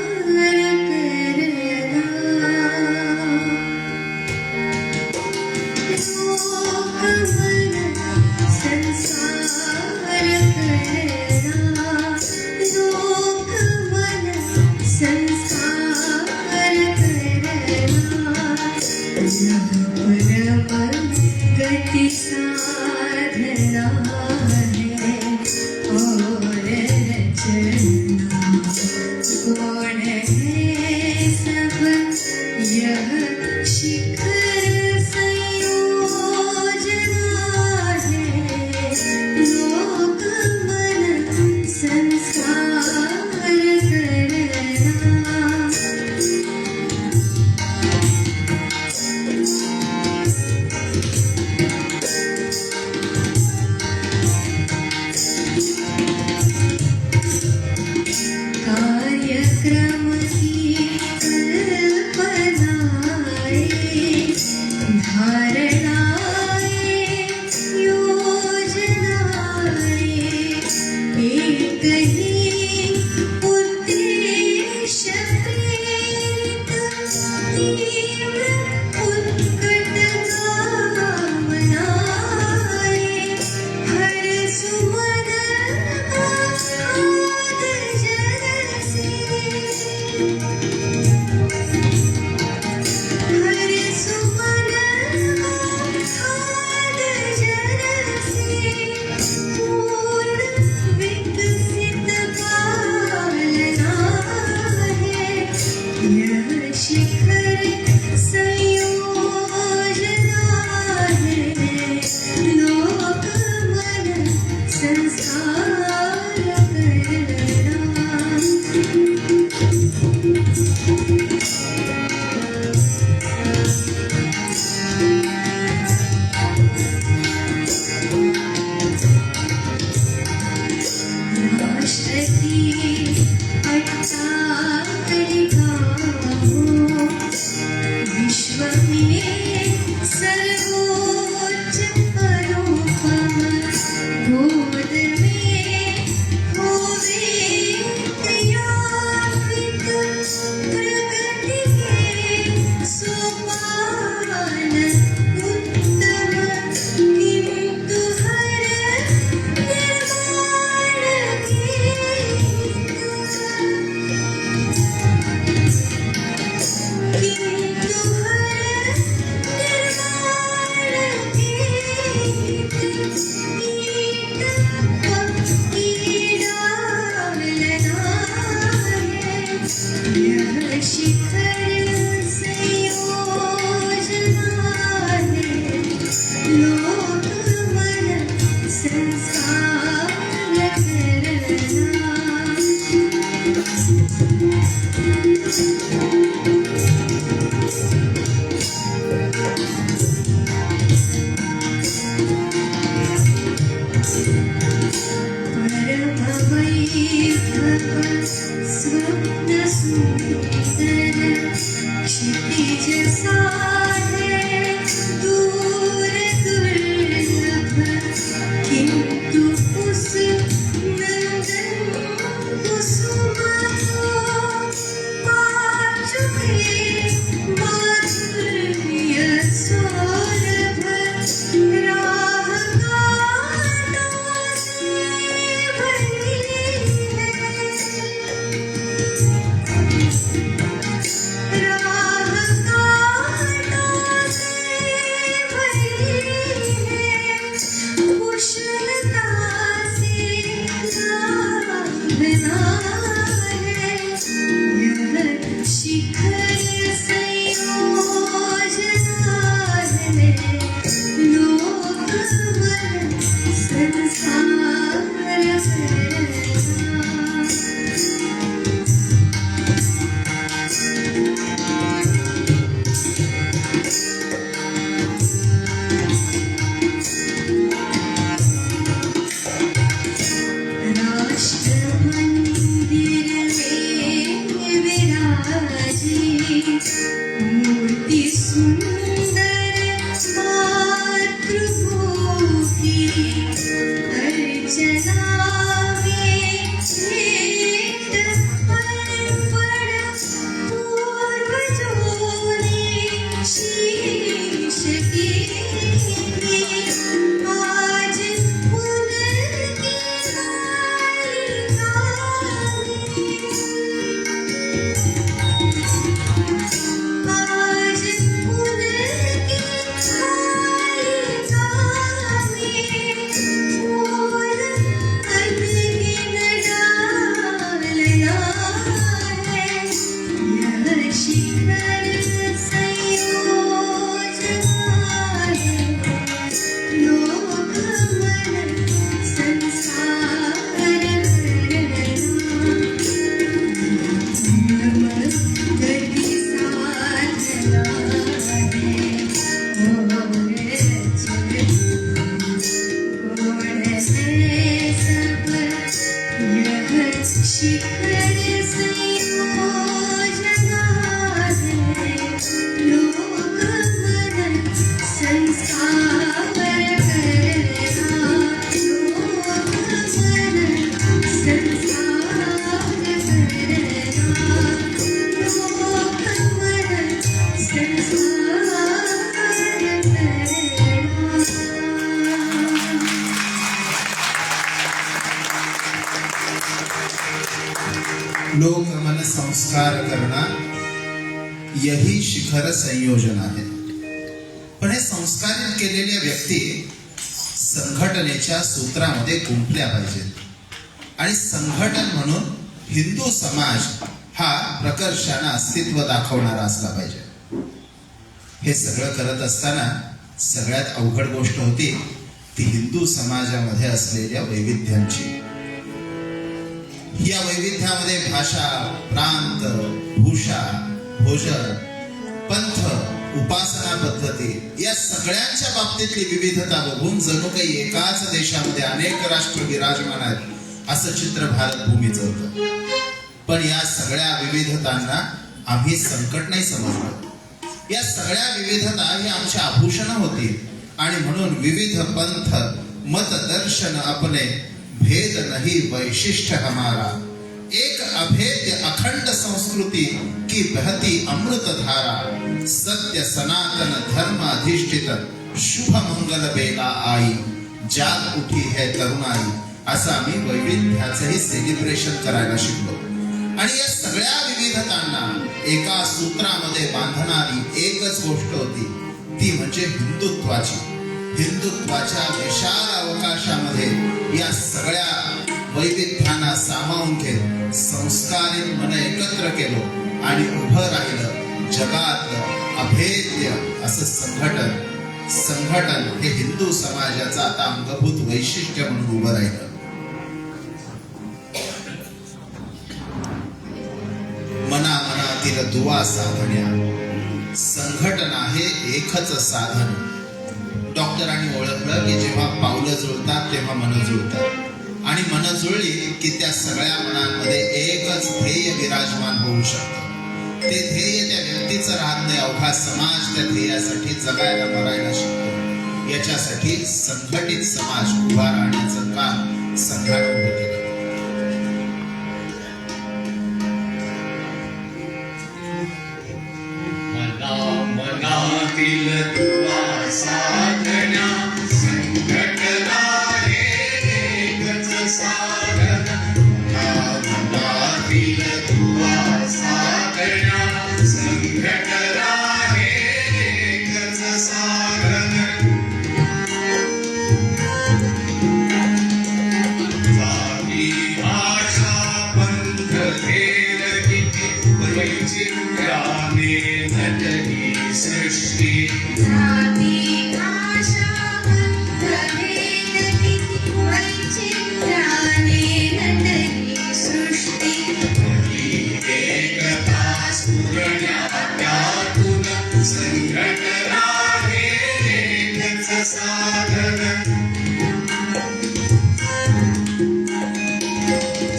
गति साधना है और रचना कौन है सब यह शिखर संयोजना है लोक मन संस्कार करना कार्यक्रम की कल्पनाएं धारणाएं योजनाएं एक ही उद्देश्य प्रेरित तीव्र उत्कट कामनाएं हर सुमन आद जन से हर सुमन आद जन से पूर्ण विकसित पालना है यह शिखर संयोजना है लोक मन संस्कार करना राष्ट्र की अट्टालिकाओं विश्व में सर्वोच्च करो लोक मन संस्कार करना यही शिखर संयोजन आहे. पण हे संस्कारित केलेल्या व्यक्ती संघटनेच्या सूत्रामध्ये गुंफल्या पाहिजेत आणि संघटन म्हणून हिंदू समाज हा प्रकर्षाने अस्तित्व दाखवणारा असला पाहिजे. हे सगळं करत असताना सगळ्यात अवघड गोष्ट होती ती हिंदू समाजामध्ये असलेल्या वैविध्यांची. या वैविध्यामध्ये भाषा, प्रांत, भूषा, भोजन, पंथ, उपासना पद्धती या सगळ्यांच्या बाबतीतली विविधता बघून जणू काही एकाच देशामध्ये अनेक राष्ट्र विराजमान आहेत असं चित्र भारत भूमीचं होतं. पण या सगळ्या विविधतांना आम्ही संकट नाही समजलो. या सगळ्या विविधता ही आमची आभूषणं होती आणि म्हणून विविध पंथ मत दर्शन अपने भेद नहीं वैशिष्ट हमारा, एक अभेद्य अखंड संस्कृति की बहती अमृत धारा, सत्य सनातन धर्म अधिष्ठित शुभ मंगल बेला आई, जाग उठी है तरुणाई. असं आम्ही वैविध्याचंही सेलिब्रेशन करायला शिकलो. आणि या सगळ्या विविधतांना एका सूत्रामध्ये बांधणारी एकच गोष्ट होती ती म्हणजे हिंदुत्वाची. हिंदुत्वाच्या विशाल अवकाशामध्ये या सगळ्या वैविध्यांना सामावून घेत संस्कारित मन एकत्र केलो आणि उभं राहिलं जगातलं अभेद्य असं संघटन. संघटन हे हिंदू समाजाचं आता अंगभूत वैशिष्ट्य म्हणून उभं राहिलं. मनामनातील दुवा साधण्या संघटना हे एकच साधन. डॉक्टरांनी ओळखलं की जेव्हा पावलं जुळतात तेव्हा मन जुळतात आणि मन जुळली की त्या सगळ्या मनांमध्ये एकच ध्येय विराजमान होऊ शकतं. ते ध्येय त्या व्यक्तीचं राहत नाही, अवघा समाज त्या ध्येयासाठी जगायला मरायला शिकतो. याच्यासाठी संघटित समाज उभा राहण्याचं काम संघानं उभं केलं. मनातील दुवा साधण्या संघटना हे एकच साधन. मनातील दुवा साधण्या संघटना हे एकच साधन. जाती भाषा पंथ भेद किती वैचित्र्याने नटली सृष्टी. जाती भाषा पंथ भेद किती वैचित्र्याने नटली सृष्टी. एकता स्फुरण्या त्यातून संघटना हे एकच साधन.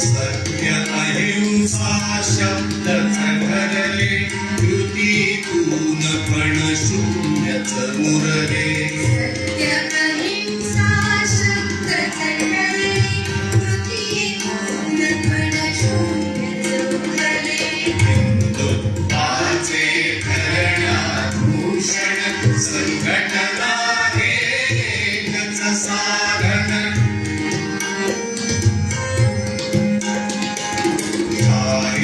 सत्य अहिंसा शब्द घडले कृतीतून पण शून्यच मुरले. सत्य अहिंसा शब्द चढले कृतीतून पण शून्यच उरले. हिंदुत्वाचे करण्याभूषण संघटना हे एकच साधन.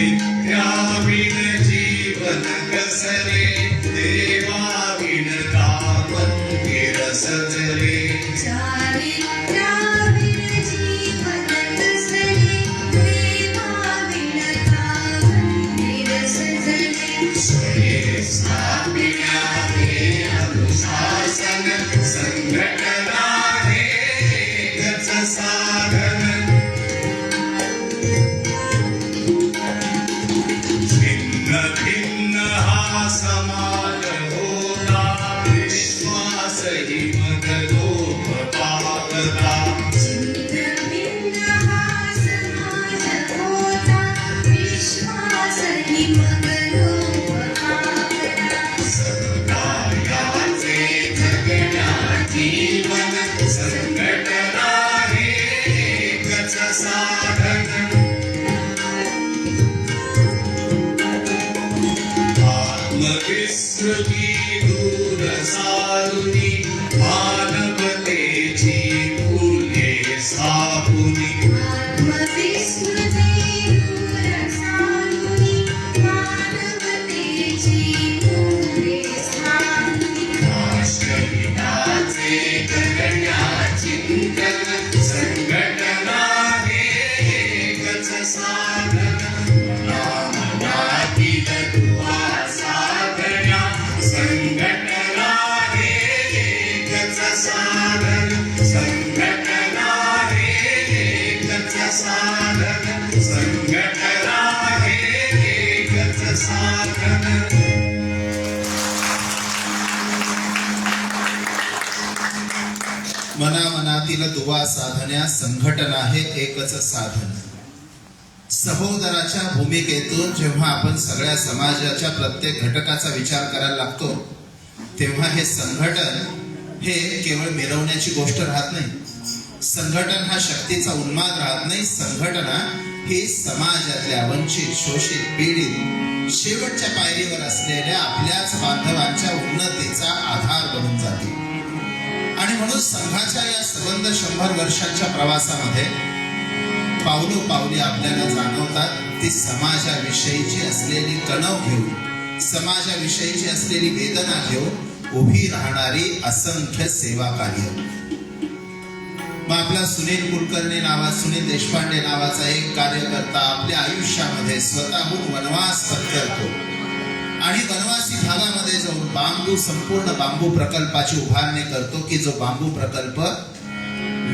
साहित्याविण जीवन कसले देवाविण काम मंदिर सजले. चारित्र्याविण जीवन कसले देवाविण का मंदिर सजले. स्वये स्थापिल्या हे अनुशासन संघटना हे एकच साधन. भिन्न भिन्न हा समाज होता विश्वास ही मग लोभ पावता. भिन्न भिन्न हा समाज होता विश्वासही मग लोभ पावला. समुदायाचे जगण्या जीवन संघटना हे एकच साधन. आत्मविस्मृती दूर सारुनी मानवतेची मूल्ये स्थापुनी. आत्मविस्मृती दूर सारुनी मानवतेची मूल्ये स्थापुनी. राष्ट्रहिताचे करण्या चिंतन संघटना हे एकच साधन. मनामनातील दुवा साधण्या संघटना हे एकच साधन. संघटना हे एकच साधन. संघटना हे एकच साधन. मनामनातील दुवा साधण्या संघटना हे एकच साधन. सहोदराच्या भूमिकेतून जेव्हा आपण सगळ्या समाजाच्या प्रत्येक घटकाचा विचार करायला लागतो तेव्हा हे संघटन हे केवळ मिरवण्याची गोष्ट राहत नाही. संघटन हा शक्तीचा उन्माद राहत नाही. संघटना ही समाजातल्या वंचित शोषित पीडित शेवटच्या पायरीवर असलेल्या आपल्याच बांधवांच्या उन्नतीचा आधार बनून जाते. आणि म्हणून संघाच्या या सबंध 100 वर्षांच्या प्रवासामध्ये पावलोपावली आपल्याला जाणवतात ती समाजाविषयीची असलेली कणव घेऊन समाजाविषयीची असलेली वेदना घेऊन उभी राहणारी असंख्य सेवा कार्य. मग आपला सुनील कुलकर्णी सुनील देशपांडे नावाचा एक कार्यकर्ता आपल्या आयुष्यामध्ये स्वतःहून वनवास पत्करतो आणि वनवासी भागामध्ये जाऊन संपूर्ण बांबू प्रकल्पाची उभारणी करतो की जो बांबू प्रकल्प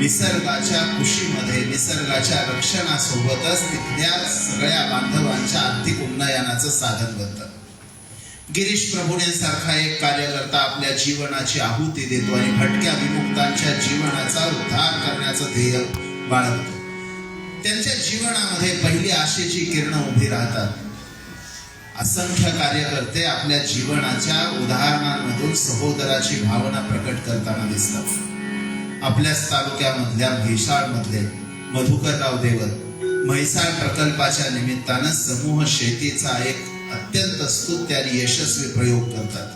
निसर्गाच्या कुशीमध्ये निसर्गाच्या रक्षणासोबतच तिथल्या सगळ्या बांधवांच्या आर्थिक उन्नयनाचं साधन बनतं. गिरीश प्रभुणेंसारखा एक कार्यकर्ता आपल्या जीवनाची आहुती देतो आणि भटक्या विमुक्तांच्या जीवनाचा उद्धार करण्याचं ध्येय बाळगतो. त्यांच्या जीवनामध्ये पहिली आशेची किरणं उभी राहतात. असंख्य कार्यकर्ते आपल्या जीवनाच्या उदाहरणांमधून सहोदराची भावना प्रकट करताना दिसतात. आपल्याच तालुक्यामधल्या म्हैसाळमधले मधुकरराव देवल म्हैसाळ प्रकल्पाच्या निमित्तानं समूह शेतीचा एक अत्यंत स्तुत्य आणि यशस्वी प्रयोग करतात.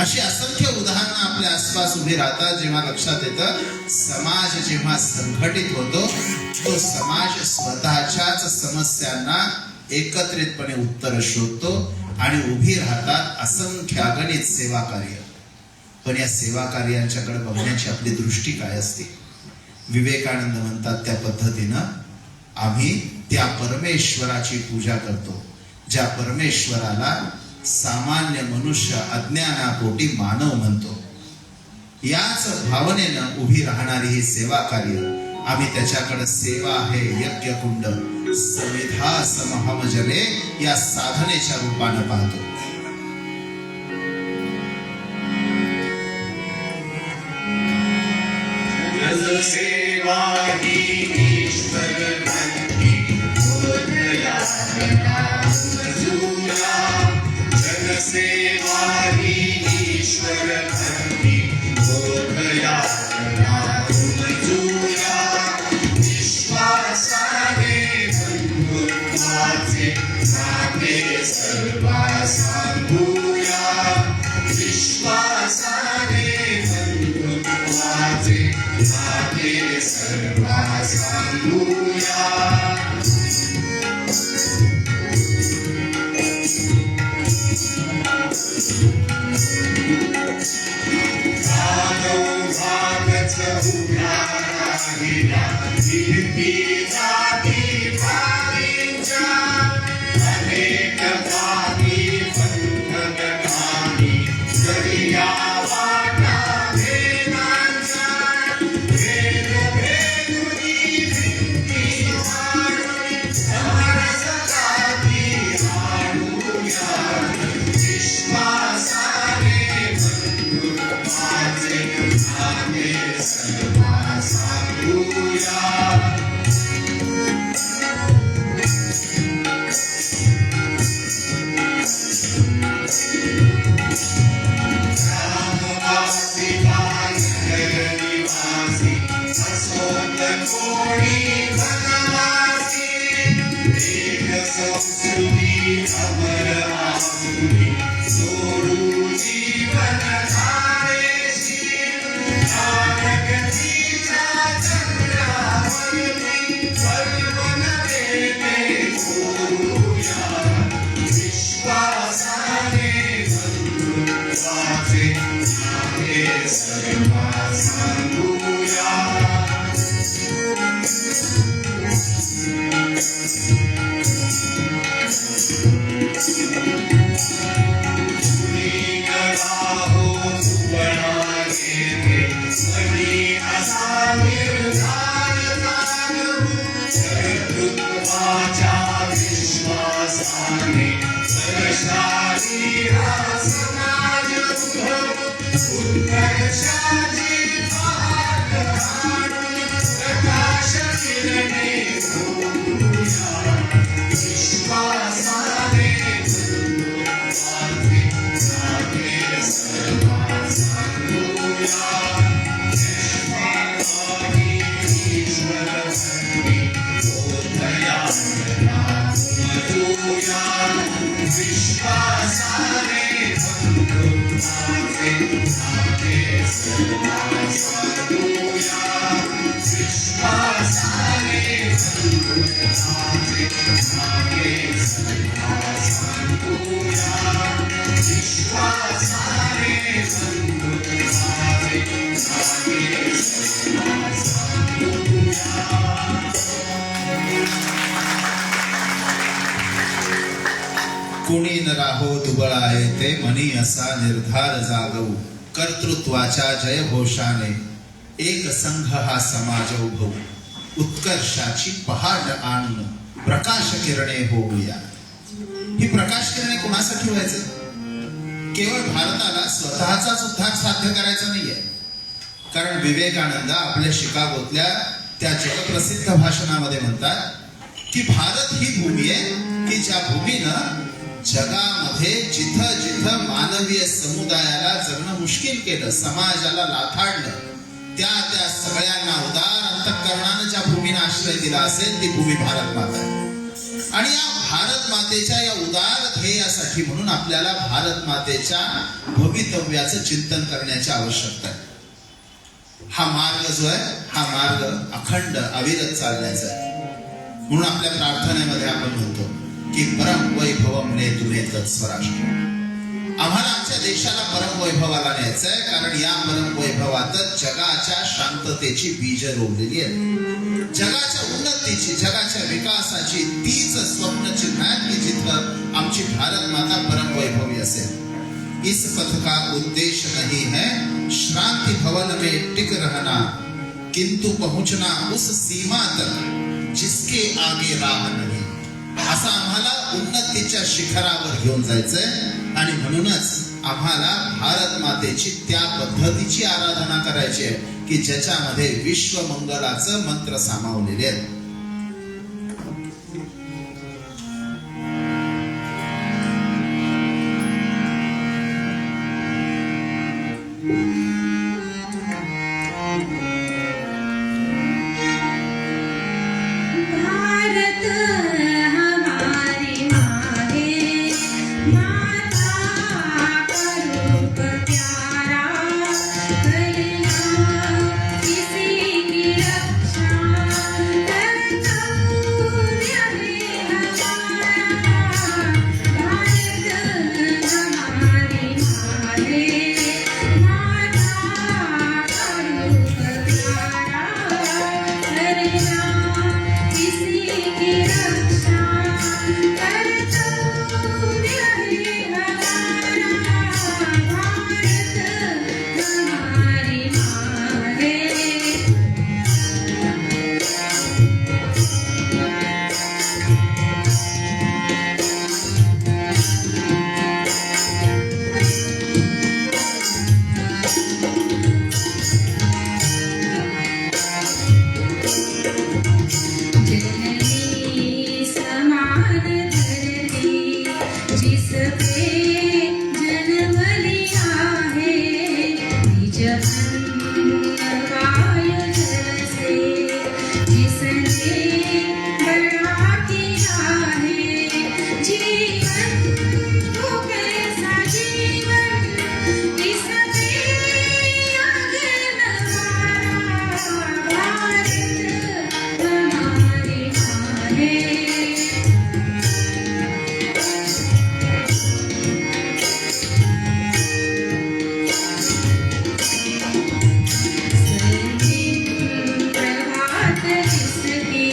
अशी असंख्य उदाहरणं आपल्या आसपास उभी राहतात. जेव्हा लक्षात येतं समाज जेव्हा संघटित होतो तो समाज स्वतःच्याच समस्यांना एकत्रितपणे उत्तर शोधतो आणि उभी राहतात असंख्य अगणित सेवा कार्य. पण या सेवा कार्यांच्याकडे बघण्याची आपली दृष्टी काय असते? विवेकानंद म्हणतात त्या पद्धतीनं आम्ही त्या परमेश्वराची पूजा करतो ज्या परमेश्वराला सामान्य मनुष्य अज्ञानापोटी मानव म्हणतो. याच भावनेनं उभी राहणारी ही सेवा कार्य आम्ही त्याच्याकडे सेवा आहे यज्ञ कुंड समिधा समहमजले या साधनेच्या रूपानं पाहतो. सेवा ही ईश्वर भक्ती बोधया मजूरा. जनसेवा ही ईश्वर भक्ती बोधया मजूरा. विश्वासाने बंधुत्वाचे नाते सर्वा सांगूया. विश्वासाने बंधुत्वाचे नाते सर्वा सांगूया. भागच उभ्या राहिल्या कीर्ती जाती भावींच्या. अनेक गावी पंथगामी दर्या वाटा भेदांच्या. भेद भेदुनी भिंती वाढून समरसताती आणूया. विश्वासाने बंधुत्वाचे नाते सर्वा सांगूया. रामवासी निवासी असोत कोणी वनवासी. एक संस्कृती अमर आसुरी सोडू जीवन धारेशी. प्रगतीच्या चक्रावरती पर्वन वेगे घोरूया. विश्वासाने बंधुत्वाचे नाते सर्वा सांगूया. राहो सुवर्ण घेते मनी असा निर्धार जाणवू. कर्तृत्वाच्या विश्वासाने सरशाही हा समाज उभवू. उत्कर्षाची पहाट काढून प्रकाश किरणे घोरूया. विश्वासाने बंधुत्वाचे नाते सर्वा सांगूया. ईश्वर भक्ती बोधया मजूया. विश्वासाने बंधुत्वाचे नाते सर्वा सांगूया. विश्वासाने बंधुत्वाचे नाते सर्वा सांगूया. विश्वासाने बंधुत्वाचे नाते सर्वा सांगूया. कुणी न राहो दुबळा येते मनी असा निर्धार जागवू. कर्तृत्वाच्या जयघोषाने एक संघ हा समाज उभवू, उत्कर्षाची पहाट आणून प्रकाश किरणे होऊया. ही प्रकाश किरणे कोणासाठी व्हायचं? केवळ भारताला स्वतःचाच उद्धार साध्य करायचा नाहीये. कारण विवेकानंद आपल्या शिकागोतल्या त्या जगप्रसिद्ध भाषणामध्ये म्हणतात की भारत ही भूमी आहे की ज्या भूमीनं जगामध्ये जिथं जिथं मानवीय समुदायाला जगणं मुश्किल केलं, समाजाला लाथाडलं, त्या त्या सगळ्यांना उदार अंतःकरणानं ज्या भूमीनं आश्रय दिला असेल ती भूमी भारत माता आहे. आणि या भारत मातेच्या या उदार ध्येयासाठी म्हणून आपल्याला भारत मातेच्या भवितव्याचं चिंतन करण्याची आवश्यकता आहे. हा मार्ग जो आहे हा मार्ग अखंड अविरत चालण्याचा आहे. म्हणून आपल्या प्रार्थनेमध्ये आपण म्हणतो की परम वैभवम ने तुमे तत्स्वराष्ट्र. आम्हाला आमच्या देशाला परम वैभवाला न्यायचं आहे, कारण या परम वैभवातच जगाच्या शांततेची बीज रोवलेली आहेत. जगाच्या उन्नतीची, जगाच्या विकासाची तीच स्वप्न चिन्ह आहेत की जिथं आमची भारत माता परम वैभवी असेल. इस पथ का उद्देश्य नहीं है श्रांति भवन में टिक रहना, किंतु पहुंचना उस सीमा तक जिसके आगे राह नहीं. असं आम्हाला उन्नतीच्या शिखरावर घेऊन जायचंय आणि म्हणूनच आम्हाला भारत मातेची त्या पद्धतीची आराधना करायची आहे की ज्याच्यामध्ये विश्व मंगलाचं मंत्र सामावलेले आहेत. भारत हमारी माँ है, माता का रूप प्यारा, करना किसी की रक्षा, कर्तव्य है हमारा. भारत हमारी माँ है, माता का रूप प्यारा, करना किसी की रक्षा, कर्तव्य है हमारा. भारत हमारी माँ है. जननी समान धरती जिस पे जन्म लिया है, निज अन्न वायु जल से जिसने बड़ा किया है. जीवन को कैसा जीवन इसमें अगन वारा. भारत हमारी माँ है. प्रभात जिसकी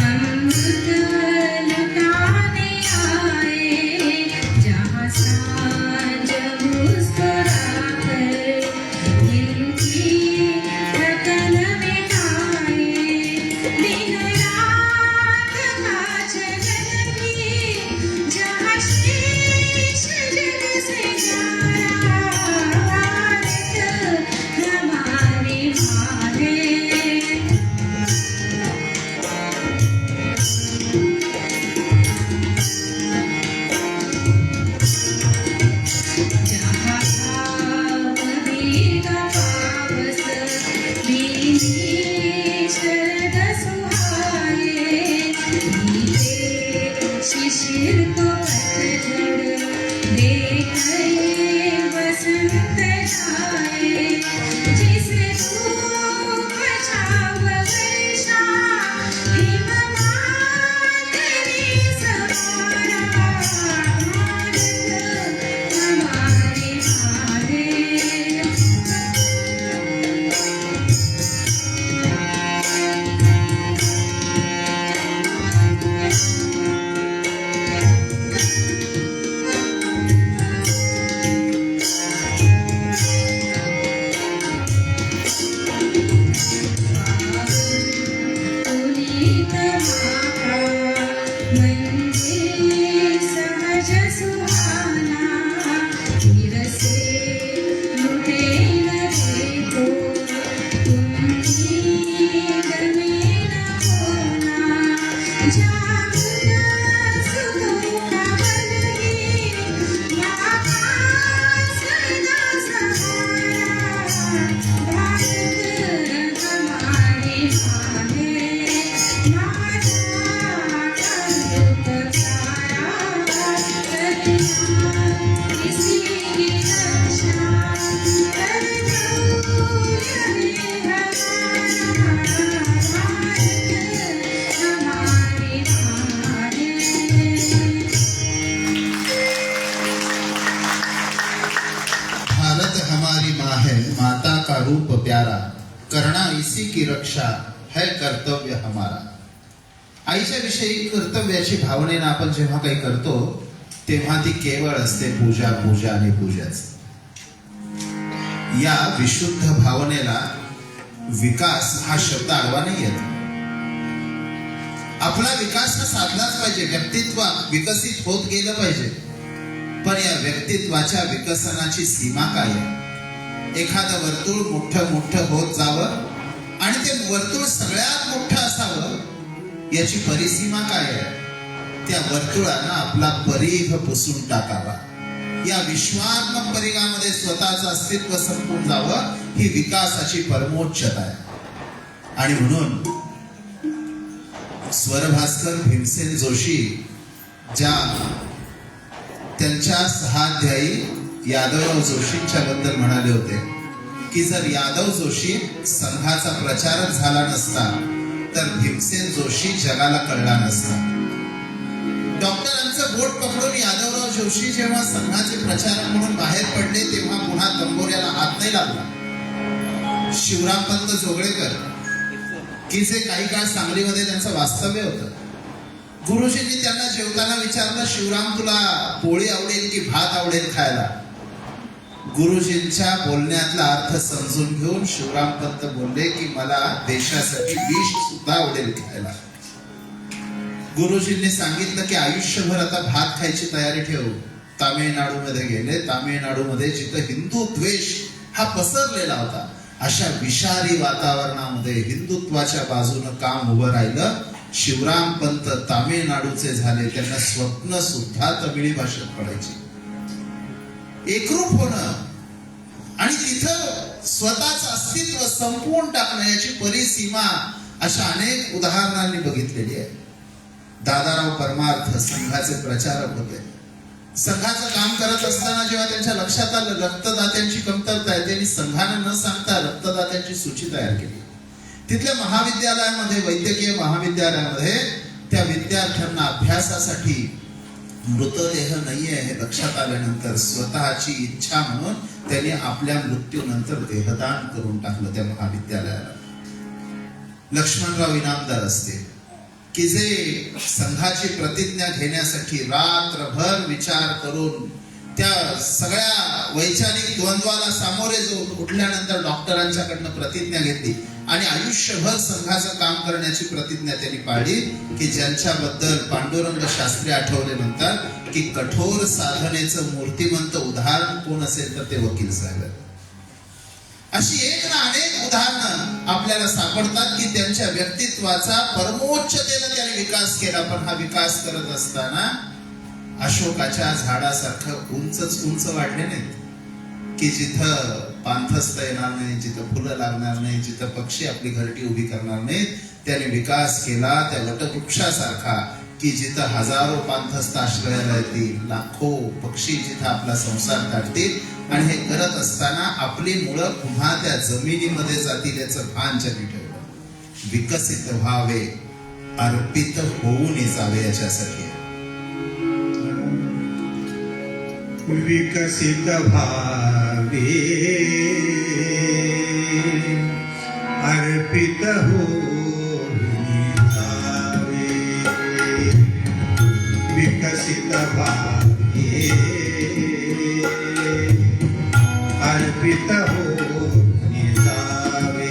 अमृत लुटाने आए, जहाँ सांझ मुस्कुराकर दिल की थकन मिटाए. दिन रात का जननी जहाँ शीश जग से न्यारा. भारत हमारी माँ है. जहाँ भाववीर का पावस बीनी शरद सुहाए, नीले शिशिर को पतझड़ देखे बसंत आए. जिसे धूप छाव वर्षा हिम मातरी सवारा. भारत हमारी माँ है. म्हणजे सहज सुहाना विरसे लुटेल देखो तुम्ही गमेल होना जागरण सुखा बलही माता सदा सहारा भारत हमारे आहे माता अमृत प्यारा करना किसी की रक्षा कर दो हमें हमारा भारत हमारे आहे भारत हमारी माँ है, माता का रूप प्यारा, करना इसी की रक्षा है कर्तव्य हमारा. आईच्या विषयी कर्तव्याची भावनेनं आपण जेव्हा काही करतो तेव्हा ती केवळ असते पूजा पूजा आणि पूजाच. या विशुद्ध भावनेला विकास हा शब्द आडवा नाही येत. आपला विकास हा साधलाच पाहिजे, व्यक्तित्व विकसित होत गेलं पाहिजे. पण या व्यक्तित्वाच्या विकसनाची सीमा काय आहे? एखादं वर्तुळ मोठं मोठं होत जावं आणि ते वर्तुळ सगळ्यात मोठं असावं याची परिसीमा काय आहे? त्या वर्तुळानं आपला परीघ पुसून टाकावा. या विश्वात्मक परिघामध्ये स्वतःचं अस्तित्व संपून जावं ही विकासाची परमोच्चता आहे. आणि म्हणून स्वरभास्कर भीमसेन जोशी ज्या त्यांच्या 6 अध्यायी यादवराव जोशींच्या बद्दल म्हणाले होते की जर यादव जोशी संघाचा प्रचारक झाला नसता तर भीमसेन जोशी जगाला कळला नसता. डॉक्टरांचं बोट पकडून यादवराव जोशी जेव्हा संघाचे प्रचारक म्हणून बाहेर पडले तेव्हा पुन्हा तंबोऱ्याला हात नाही लागला. शिवरामपंत जोगळेकर की जे काही काळ सांगलीमध्ये त्यांचं वास्तव्य होतं, गुरुजींनी त्यांना जेवताना विचारलं, शिवराम तुला पोळी आवडेल की भात आवडेल खायला? गुरुजींच्या बोलण्यातला अर्थ समजून घेऊन शिवरामपंत बोलले की मला देशासाठी विष सुद्धा आवडेल खायला. गुरुजींनी सांगितलं की आयुष्यभर आता भात खायची तयारी ठेव. तामिळनाडूमध्ये गेले. तामिळनाडूमध्ये जिथं हिंदू द्वेष हा पसरलेला होता अशा विषारी वातावरणामध्ये हिंदुत्वाच्या बाजूनं काम उभं राहिलं. शिवरामपंत तामिळनाडूचे झाले. त्यांना स्वप्न सुद्धा तमिळी भाषेत पडायची. एकरूप होणं आणि तिथं स्वतःचं अस्तित्व संपवून टाकणं याची परिसीमा अशा अनेक उदाहरणांनी बघितलेली आहे. दादाराव परमार्थ संघाचे प्रचारक होते. संघाचं काम करत असताना जेव्हा त्यांच्या लक्षात आलं रक्तदात्यांची कमतरता आहे, त्यांनी संघानं न सांगता रक्तदात्यांची सूची तयार केली. तिथल्या महाविद्यालयामध्ये, वैद्यकीय महाविद्यालयामध्ये त्या विद्यार्थ्यांना अभ्यासासाठी मृतदेह नाहीये हे लक्षात आल्यानंतर स्वतःची इच्छा म्हणून त्यांनी आपल्या मृत्यूनंतर देहदान करून टाकलं त्या महाविद्यालयाला. लक्ष्मणराव इनामदार असते की जे संघाची प्रतिज्ञा घेण्यासाठी रात्रभर विचार करून त्या सगळ्या वैचारिक द्वंद्वाला सामोरे जाऊन उठल्यानंतर डॉक्टरांच्याकडनं प्रतिज्ञा घेतली आणि आयुष्यभर संघाचं काम करण्याची प्रतिज्ञा त्यांनी पाळली की ज्यांच्याबद्दल पांडुरंग शास्त्री आठवले म्हणतात की कठोर साधनेचं मूर्तिमंत उदाहरण कोण असेल तर ते वकील साहेब. अशी एक ना अनेक उदाहरणं आपल्याला सापडतात की त्यांच्या व्यक्तित्वाचा परमोच्चतेने त्यांनी विकास केला. पण हा विकास करत असताना अशोकाच्या झाडासारखं उंच वाढले नाहीत की जिथं पाणथस्त येणार नाही, जिथं फुलं लागणार नाही, जिथं पक्षी आपली घरटी उभी करणार नाहीत. त्याने विकास केला त्या वटवृक्षासारखा की जिथं हजारो पाणथस्त आश्रयाला येतील, लाखो पक्षी जिथं आपला संसार काढतील. आणि हे करत असताना आपली मुळं पुन्हा त्या जमिनीमध्ये जातील याचं भान त्यांनी ठेवलं. विकसित व्हावे, अर्पित होऊन जावे याच्यासाठी. विकसित भावे अर्पित होऊन जावे. विकसित भावे अर्पित होऊन जावे.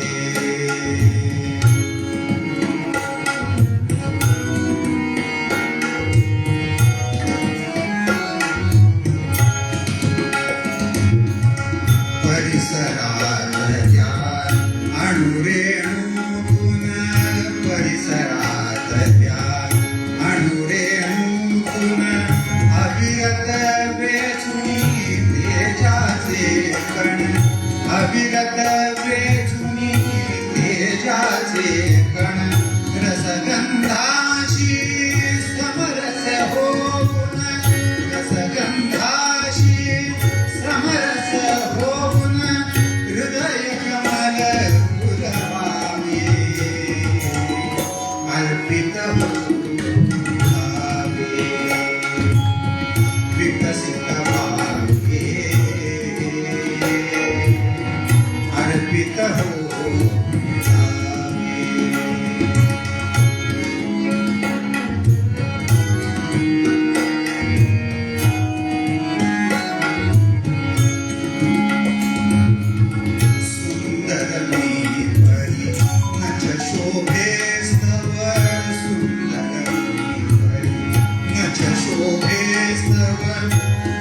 सौष्ठव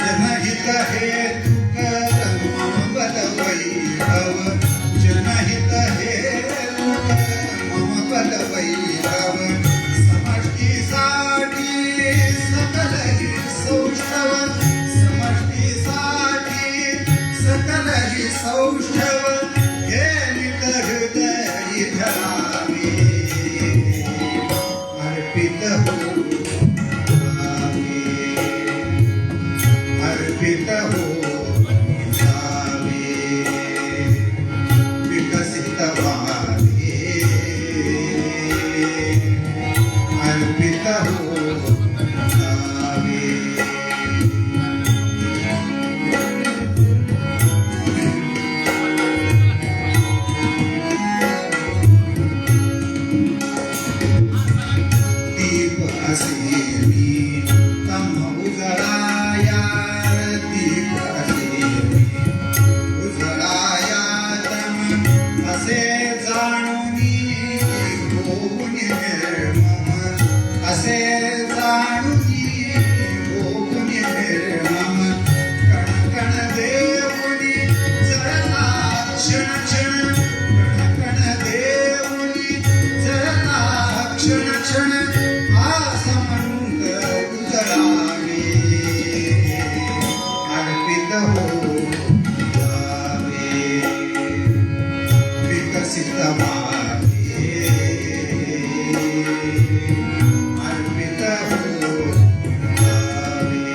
जनहित हेतुक मम पद वैभव जनहित हेतुक मम पद वैभव समष्टीसाठी सकल हि सौष्ठव समष्टीसाठी सकल हि सौष्ठव हे नित हृदयी धरावे अर्पित अर्पित हो जावे विकसित व्हावे अर्पित हो जावे दीप असेवी तम उजळाया दीप असेवी उजळाया तम असे जाणूनी होऊन निर्मम असे जाणूनी होऊन निर्मम कण कण देऊनी जळला क्षण क्षण कण कण देऊनी जळला क्षण क्षण आसमंत उजळावे अर्पित हो जावे विकसित व्हावे अर्पित हो जावे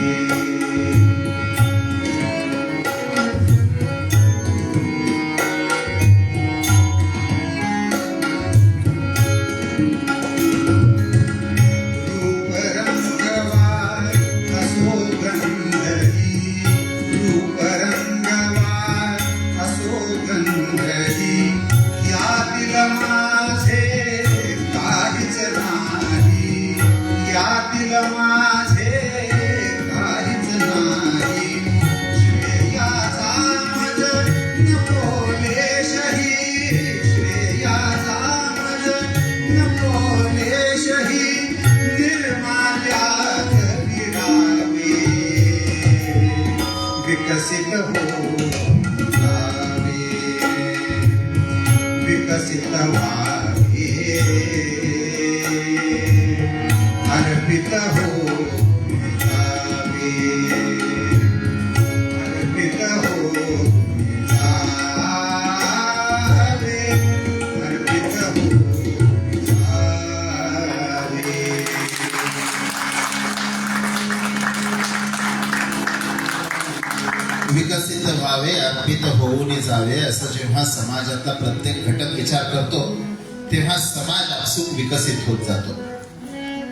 रूप रंगवार असो गंधही रूप रंगवार असो गंधही यातील माझे काहीच नाही यातील माझे काहीच नाही श्रेयाचा मज नको लेशही श्रेयाचा मज नको लेशही निर्माल्यात विरावे विकसित हो जावे विकसित व्हावे अर्पित हो जावे अर्पित हो जावे अर्पित हो जावे विकसित व्हावे अर्पित होऊन जावे असं जेव्हा समाजातला प्रत्येक घटक विचार करतो तेव्हा समाज आपसूक विकसित होत जातो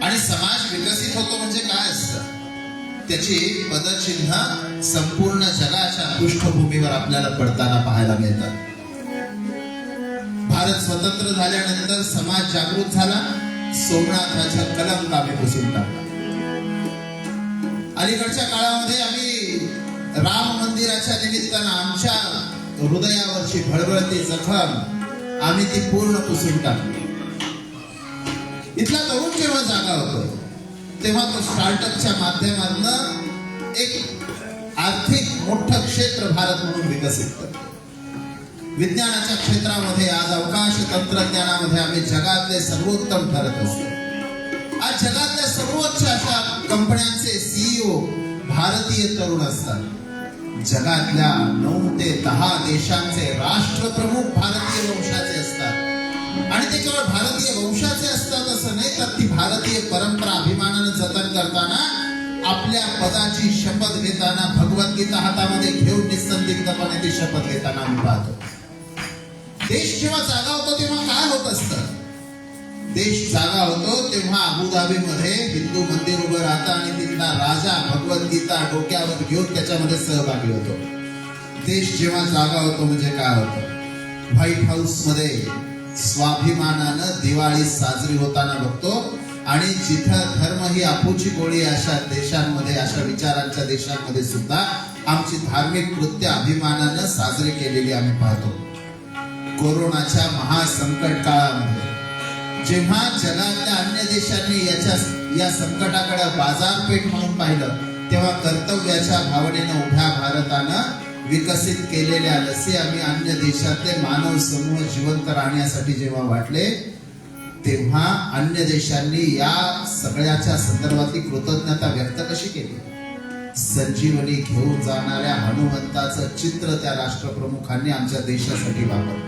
आणि समाज विकसित होतो म्हणजे काय असतं त्याची पदचिन्ह संपूर्ण जगाच्या पृष्ठभूमीवर आपल्याला पडताना पाहायला मिळतात. भारत स्वतंत्र झाल्यानंतर समाज जागृत झाला. सोमनाथाच्या कलंक आम्ही पुसून टाकला. अलीकडच्या काळामध्ये आम्ही राम मंदिराच्या निमित्तानं आमच्या हृदयावरची भळभळती जखम आम्ही ती पूर्ण पुसून टाकली. इथला तरुण जेव्हा जागा होतो तेव्हा तो स्टार्टअपच्या माध्यमातून एक आर्थिक मोठं क्षेत्र भारत म्हणून विकसित करतो. विज्ञानाच्या क्षेत्रामध्ये आज अवकाश तंत्रज्ञानामध्ये आम्ही जगातले सर्वोत्तम ठरत असतो. आज जगातल्या सर्वोच्च अशा कंपन्यांचे सीईओ भारतीय तरुण असतात. जगातल्या 9 ते 10 देशांचे राष्ट्रप्रमुख भारतीय वंशाचे असतात. आणि ते केवळ भारतीय वंशाचे असतात असं नाही, तर ती भारतीय परंपरा अभिमानानं जतन करताना आपल्या पदाची शपथ घेताना भगवद्गीता हातामध्ये घेऊन निसंदिग्धपणे ती शपथ घेताना आम्ही पाहतो. देश जेव्हा जागा होतो तेव्हा काय होत असतं? देश जागा होतो तेव्हा अबुधाबीमध्ये हिंदू मंदिर उभं राहतं आणि तिथला राजा भगवद्गीता डोक्यावर घेऊन त्याच्यामध्ये सहभागी होतो. देश जेव्हा जागा होतो म्हणजे काय होतं? व्हाईट हाऊस मध्ये स्वाभिमानानं दिवाळी साजरी होताना बघतो आणि जिथं धर्म ही आपूची गोळी अशा देशांमध्ये अशा विचारांच्या देशांमध्ये सुद्धा आमची धार्मिक कृत्य अभिमानानं साजरी केलेली आम्ही पाहतो. कोरोनाच्या महासंकट काळामध्ये जेव्हा जगातल्या अन्य देशांनी या संकटाकडे बाजारपेठ म्हणून पाहिलं तेव्हा कर्तव्याच्या भावनेनं उभ्या भारतानं विकसित केलेल्या लसी आम्ही अन्य देशातले मानव समूह जिवंत राहण्यासाठी जेव्हा वाटले, तेव्हा अन्य देशांनी या सगळ्याच्या संदर्भातली कृतज्ञता व्यक्त कशी केली? संजीवनी घेऊन जाणाऱ्या हनुमंताचं चित्र त्या राष्ट्रप्रमुखांनी आमच्या देशासाठी वापरलं.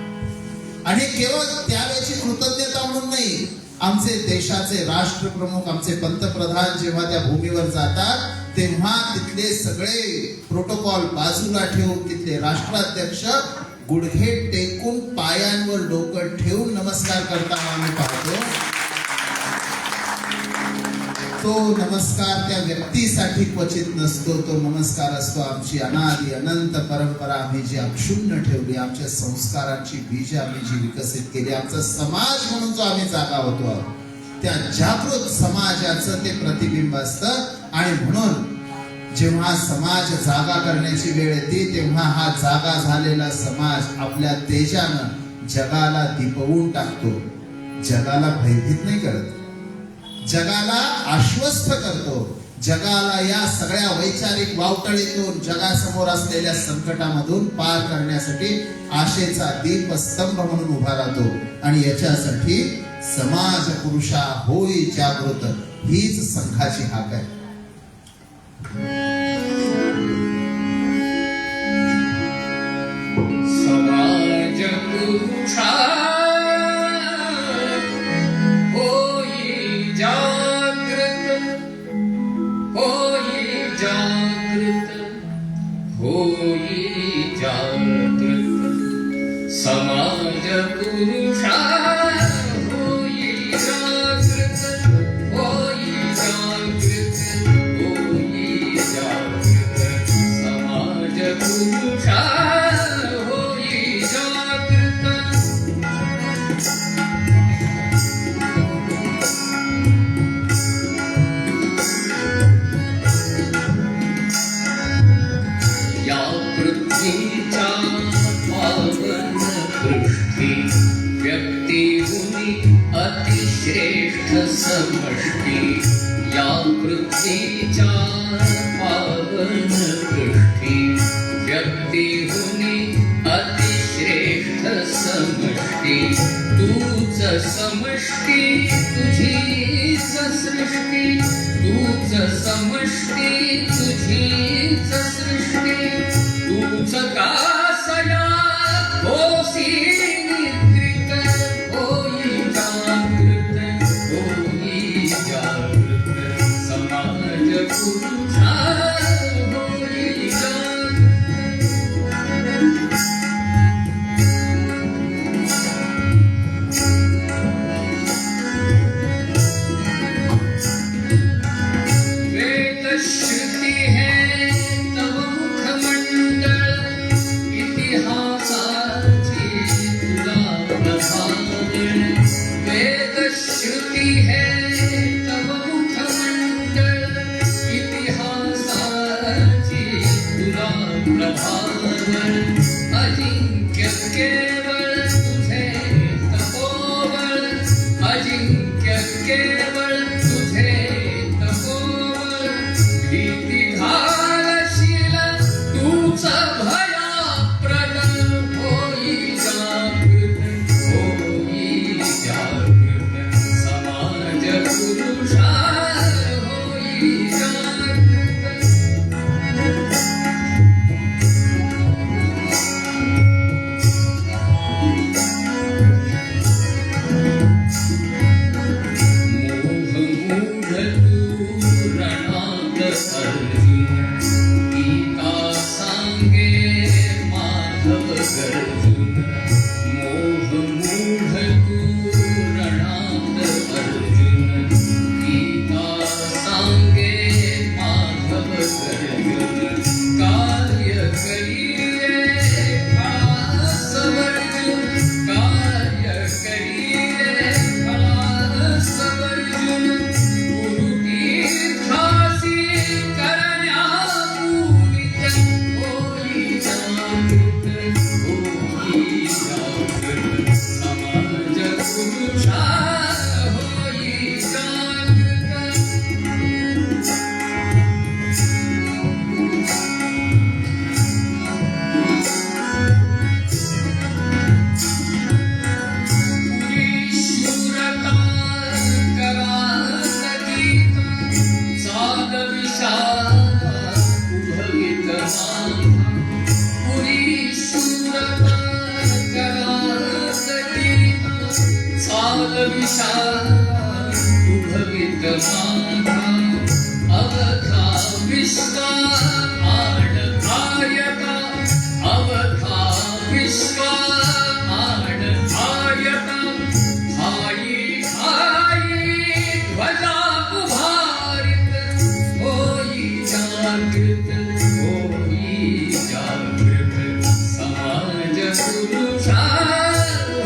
आणि केवळ त्यावेळेची कृतज्ञता म्हणून नाही, आमचे देशाचे राष्ट्रप्रमुख, आमचे पंतप्रधान जेव्हा त्या भूमीवर जातात तेव्हा तिथले सगळे प्रोटोकॉल बाजूला ठेवून तिथले राष्ट्राध्यक्ष गुडघे टेकून पायांवर डोकं ठेवून नमस्कार करताना आम्ही पाहतो. तो नमस्कार त्या व्यक्तीसाठी क्वचित नसतो, तो नमस्कार असतो आमची अनादि अनंत परंपरा आम्ही जी अक्षुण्ण ठेवली, आमच्या संस्कारांची बीज आम्ही जी विकसित केली, आमचा समाज म्हणून जो आम्ही जागा होतो, त्या जागृत समाजाचं ते प्रतिबिंब असतं. आणि म्हणून जेव्हा समाज जागा करण्याची वेळ येते तेव्हा हा जागा झालेला समाज आपल्या तेजानं जगाला दिपवून टाकतो. जगाला भयभीत नाही करत, जगाला आश्वस्त करतो. जगाला या सगळ्या वैचारिक वावटळीतून, जगासमोर असलेल्या संकटामधून पार करण्यासाठी आशेचा दीपस्तंभ म्हणून उभा राहतो. आणि याच्यासाठी समाज पुरुषा होई जागृत हीच संघाची हाक आहे. समाज पुरुषा होई जागृत, होई जागृत, होई जागृत. समाज पुरुषा होई जागृत, होई जागृत, होई जागृत. समाज पुरुषा होई जागृत. या पृथ्वीच्या पावन पृष्ठी व्यक्तीहुनी अतिश्रेष्ठ समष्टी. या पृथ्वीच्या पावन पृष्ठी व्यक्तीहुनी अतिश्रेष्ठ समष्टी. तूच समष्टी तुझीच सृष्टी, तूच समष्टी तुझीच सृष्टी. तूच कासया होसी निद्रित, होई जागृत, होई जागृत. समाज पुरुषा होई जागृत. वेदश्रुति है तव मुखमंडल, इतिहासाची तुला प्रभावळ. वेदश्रुति है तव मुखमंडल, इतिहासाची तुला प्रभावळ. अजिंक्य केवळ तुझे तपोबळ, अजिंक्य केवळ तुझे तपोबळ. भीती घालशील तूच भयाप्रद, होई जागृत, होई जागृत. समाज पुरुषा होई जागृत. मोह मूढ तू रणात अर्जुन, गीता सांगे माधव गर्जुन. मोह मूढ तू रणात अर्जुन, गीता सांगे माधव गर्जुन. कार्य करिये खास वर्जुन, कार्य करिये खास वर्जुन. गुरु तीर्थासी करण उभवित माझा पुरी शूरता जगातली चाल विशाला उभवित माझा अवथा विश्वा आडधार्यता अवथा विश्वा आडधार्यता ठाई ठाई ध्वजा उभारित होई जागृत समाज पुरुषा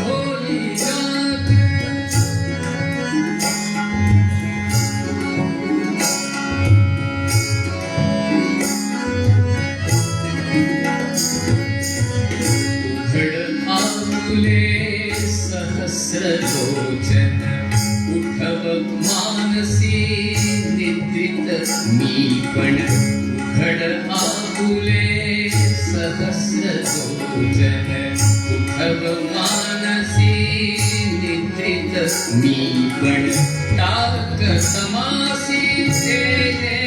होई जागृत उघड आपुले सहस्रलोचन उठव मानसी निद्रित मी पण उघड आपुले सहस्रलोचन उठव मानसी निद्रित मी पण टाक समासी तेजे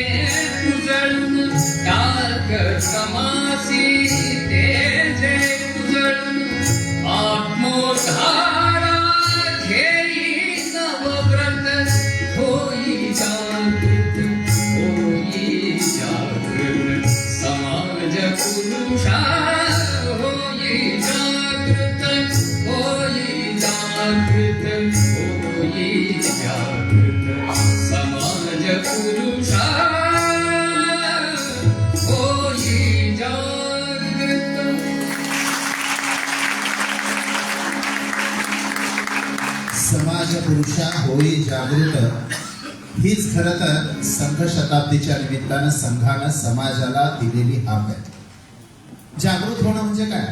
उजळून टाक समासी तेजे उजळून आत्मोद्धारा घेई नवव्रत होई जागृत समाज पुरुषा होई जागृत समाज पुरुषा होई जागृत. समाज पुरुषा होई जागृत हीच खरं तर संघ शताब्दीच्या निमित्तानं संघानं समाजाला दिलेली हाक आहे. जागृत होणं म्हणजे काय?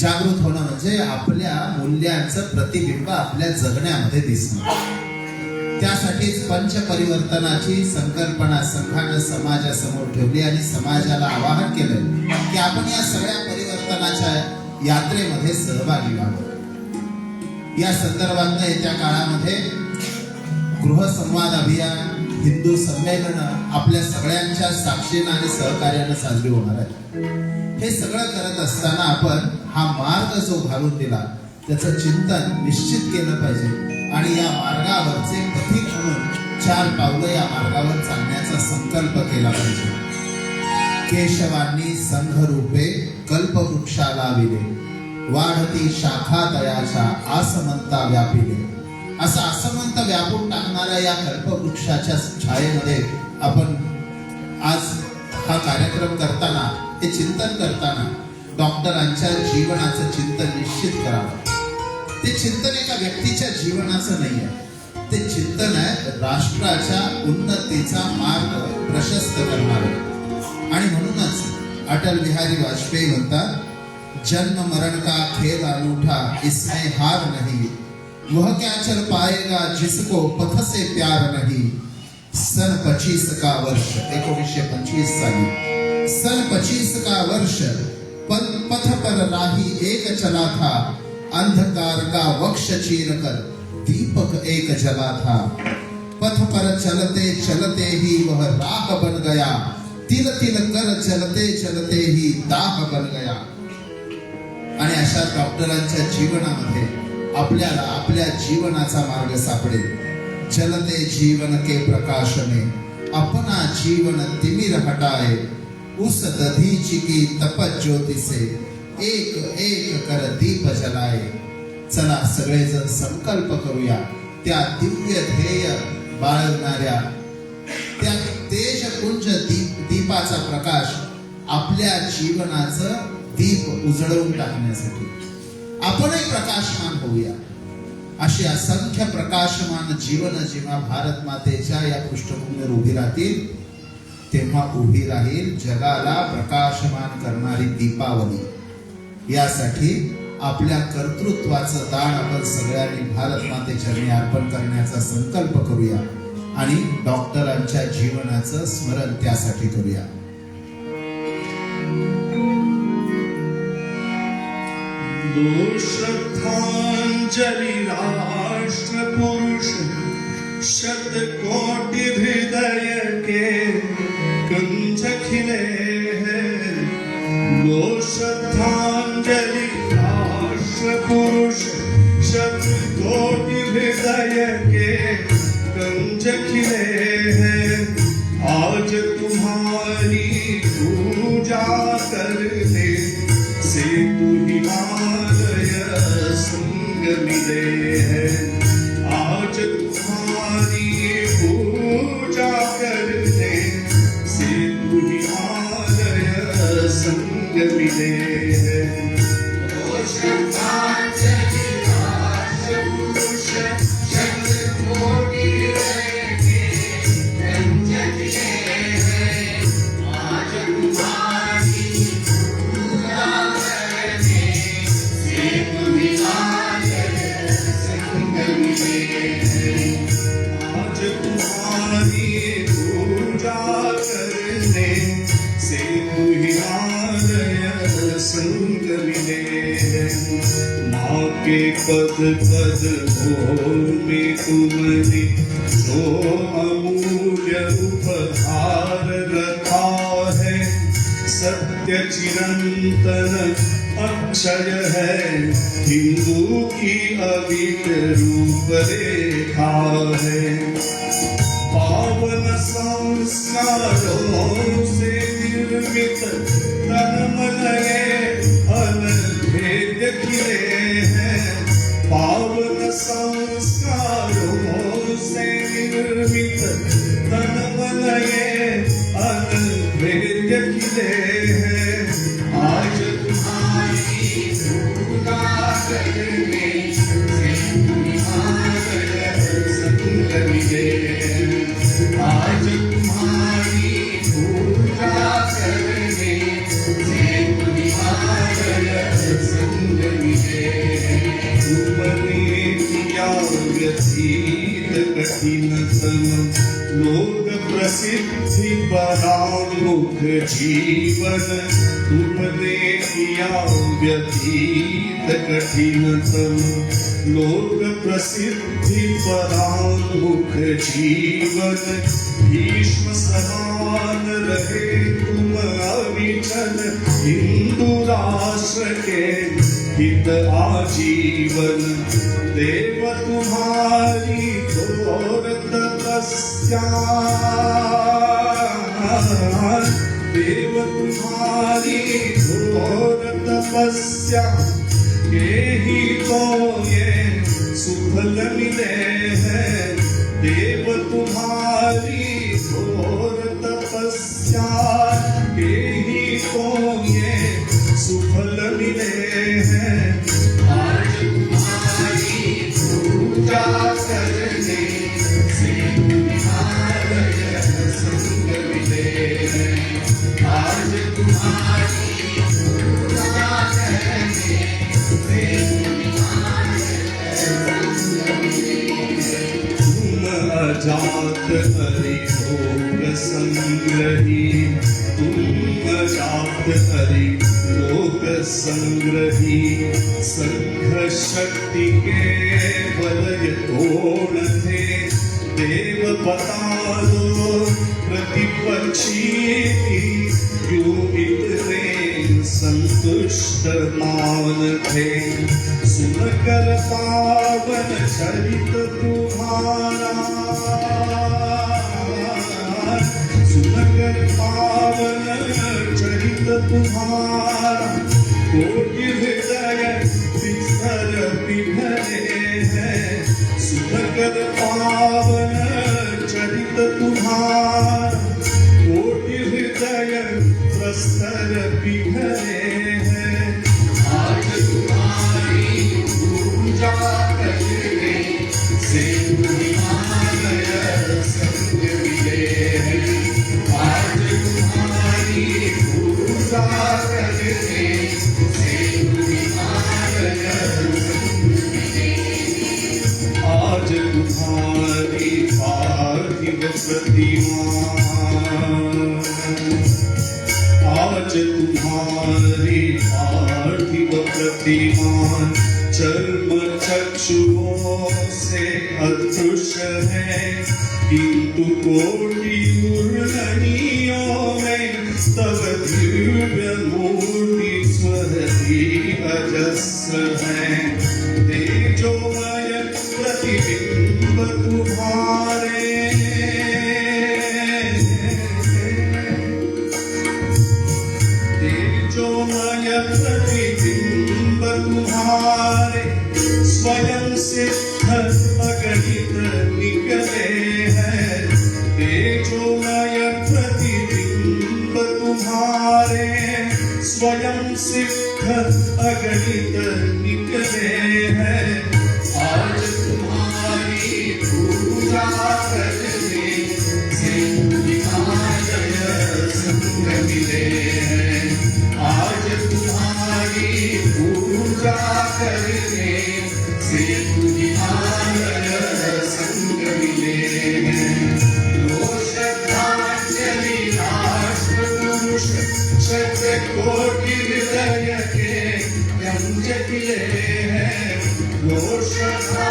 जागृत होणं म्हणजे आपल्या मूल्यांचं प्रतिबिंब आपल्या जगण्यामध्ये दिसणं. त्यासाठीच पंचपरिवर्तनाची संकल्पना संघानं समाजासमोर ठेवली आणि समाजाला आवाहन केलं की आपण या सगळ्या परिवर्तनाच्या यात्रेमध्ये सहभागी व्हावं. या संदर्भात येत्या काळामध्ये गृहसंवाद अभियान, हिंदू संमेलन आपल्या सगळ्यांच्या साक्षीनं आणि सहकार्यानं साजरी होणार आहे. हे सगळं करत असताना आपण हा मार्ग जो घालून दिला त्याचं चिंतन निश्चित केलं पाहिजे आणि या मार्गावरचे पथिक म्हणून 4 पावलं या मार्गावर चालण्याचा संकल्प केला पाहिजे. केशवांनी संघरूपे कल्पवृक्षा लाविले, वाढती शाखा तयाच्या आसमंता व्यापिले. असं आसमंत व्यापून टाकणाऱ्या या कल्पवृक्षाच्या छायेमध्ये आपण आज हा कार्यक्रम करताना, हे चिंतन करताना डॉक्टरांच्या जीवनाचं चिंतन निश्चित करावं. ते चिंतन एका व्यक्तीच्या जीवनाचं नाही आहे, ते चिंतन आहे राष्ट्राच्या उन्नतीचा मार्ग प्रशस्त करणारे. आणि म्हणूनच अटल बिहारी वाजपेयी म्हणतात, जन्म मरण का खेल अनूठा इसमें हार नहीं, वह क्या चल पाएगा जिसको पथ से प्यार नहीं. सन 25 का वर्ष 1925 साली सन 25 का वर्ष पथ पर राही एक चला था, अंधकार का वक्ष चीर कर दीपक एक जला था. पथ पर चलते चलते ही वह राह बन गया, तिल तिल कर चलते चलते ही दाह बन गया. आणि अशा डॉक्टरांच्या जीवनामध्ये आपल्याला आपल्या जीवनाचा मार्ग सापडेल. चलते जीवन के प्रकाश में अपना जीवन तिमिर हटाए, उस दधीची की तपत ज्योति से एक एक कर दीप जलाए. चला सगळेजण संकल्प करूया त्या दिव्य ध्येय बाळगणाऱ्या त्या तेजपुंज दीपाचा प्रकाश आपल्या जीवनाचं दीप उजळवून टाकण्यासाठी आपणही प्रकाशमान होऊया. अशी असंख्य प्रकाशमान जीवन जेव्हा भारत मातेच्या या पृष्ठभूमीवर उभी राहतील तेव्हा उभी राहील जगाला प्रकाशमान करणारी दीपावली. यासाठी आपल्या कर्तृत्वाचं दान आपण सगळ्यांनी भारत मातेच्या चरणी अर्पण करण्याचा संकल्प करूया आणि डॉक्टरांच्या जीवनाचं स्मरण त्यासाठी करूया. श्रद्धांजलि राष्ट्र पुरुष शतकोटि हृदय के कंज खिले हैं लो श्रद्धांजलि राष्ट्र पुरुष शब्द कोटि हृदय के कंज खिले हैं आज तुम्हारी पूजा करने से हिमालय संग मिले हैं आज तुम्हारी पूजा करने से हिमालय संग मिले हैं श्रद्धांजलि राष्ट्र पुरुष शब्द कोटि हृदय के कंज खिले हैं आज तुम्हारी पूजा करने से हिमालय संग मिले हैं आज तुम्हारी पूजा करने से हिमालय संग मिले हैं माँ के पद पद में तुमने जो अमूल्य उपहार रखा है सत्य चिरंतन अक्षय है हिंदू की अविट रूपरेखा है पावन संस्कारों से निर्मित तन मन अनभेद खिले हैं पावन संस्कारों से निर्मित तन मन अनभेद खिले हैं आज तुम्हारी पूजा करने से हिमालय संग मिले आज तुम्हारी पूजा करने से हिमालय संग मिले तुमने किया व्यतीत कठिनतम लोक प्रसिद्धि परामुख जीवन तुमने किया व्यतीत कठिनतम लोक प्रसिद्धि परामुख जीवन भीष्म समान रहे तुम अविचल हिंदू राष्ट्र के हित आजीवन देव तुम्हारी घोर तपस्या देव तुम्हारी घोर तपस्या के ही तो ये सुफल मिले हैं देव तुम्हारी घोर तपस्या के ही तो ये सुफल मिले हैं आज तुम्हारी पूजा करने से हिमालय संग मिले हैं आज तुम्हारी पूजा करने से हिमालय संग मिले हैं तुम अजात हरिभोग संग्रही तुम अजात हरि लोक संग्रही संघ शक्ति के बलय तोड़ थे देव बता दो प्रतिपक्षी क्यों इतने संतुष्ट मान थे सुनकर पावन चरित तुम्हारा सुनकर पावन चरित तुम्हारा कोटि हृदय विस्तर पिघले हैं सुनकर पावन चरित तुम्हारा कोटि हृदय प्रस्तर पिघले हैं आज तुम्हारी पूजा करने से हिमालय संग मिले हैं आज तुम्हारी पूजा करने से हिमालय संग मिले आज तुम्हारी पार्थिव प्रतिमा आज तुम्हारी पार्थिव प्रतिमा चर्म चक्षुओं से अदृश्य है किंतु कोटि मुरलियों स्वयं सिद्ध अगणित निकले हैं। आज तुम्हारी पूजा करने से हिमालय संग मिले हैं। आज तुम्हारी पूजा करने से हिमालय संग मिले हैं। लो श्रद्धांजलि राष्ट्र पुरुष शत कोटि हृदय के रंज खिले हैं। लो श्रद्धा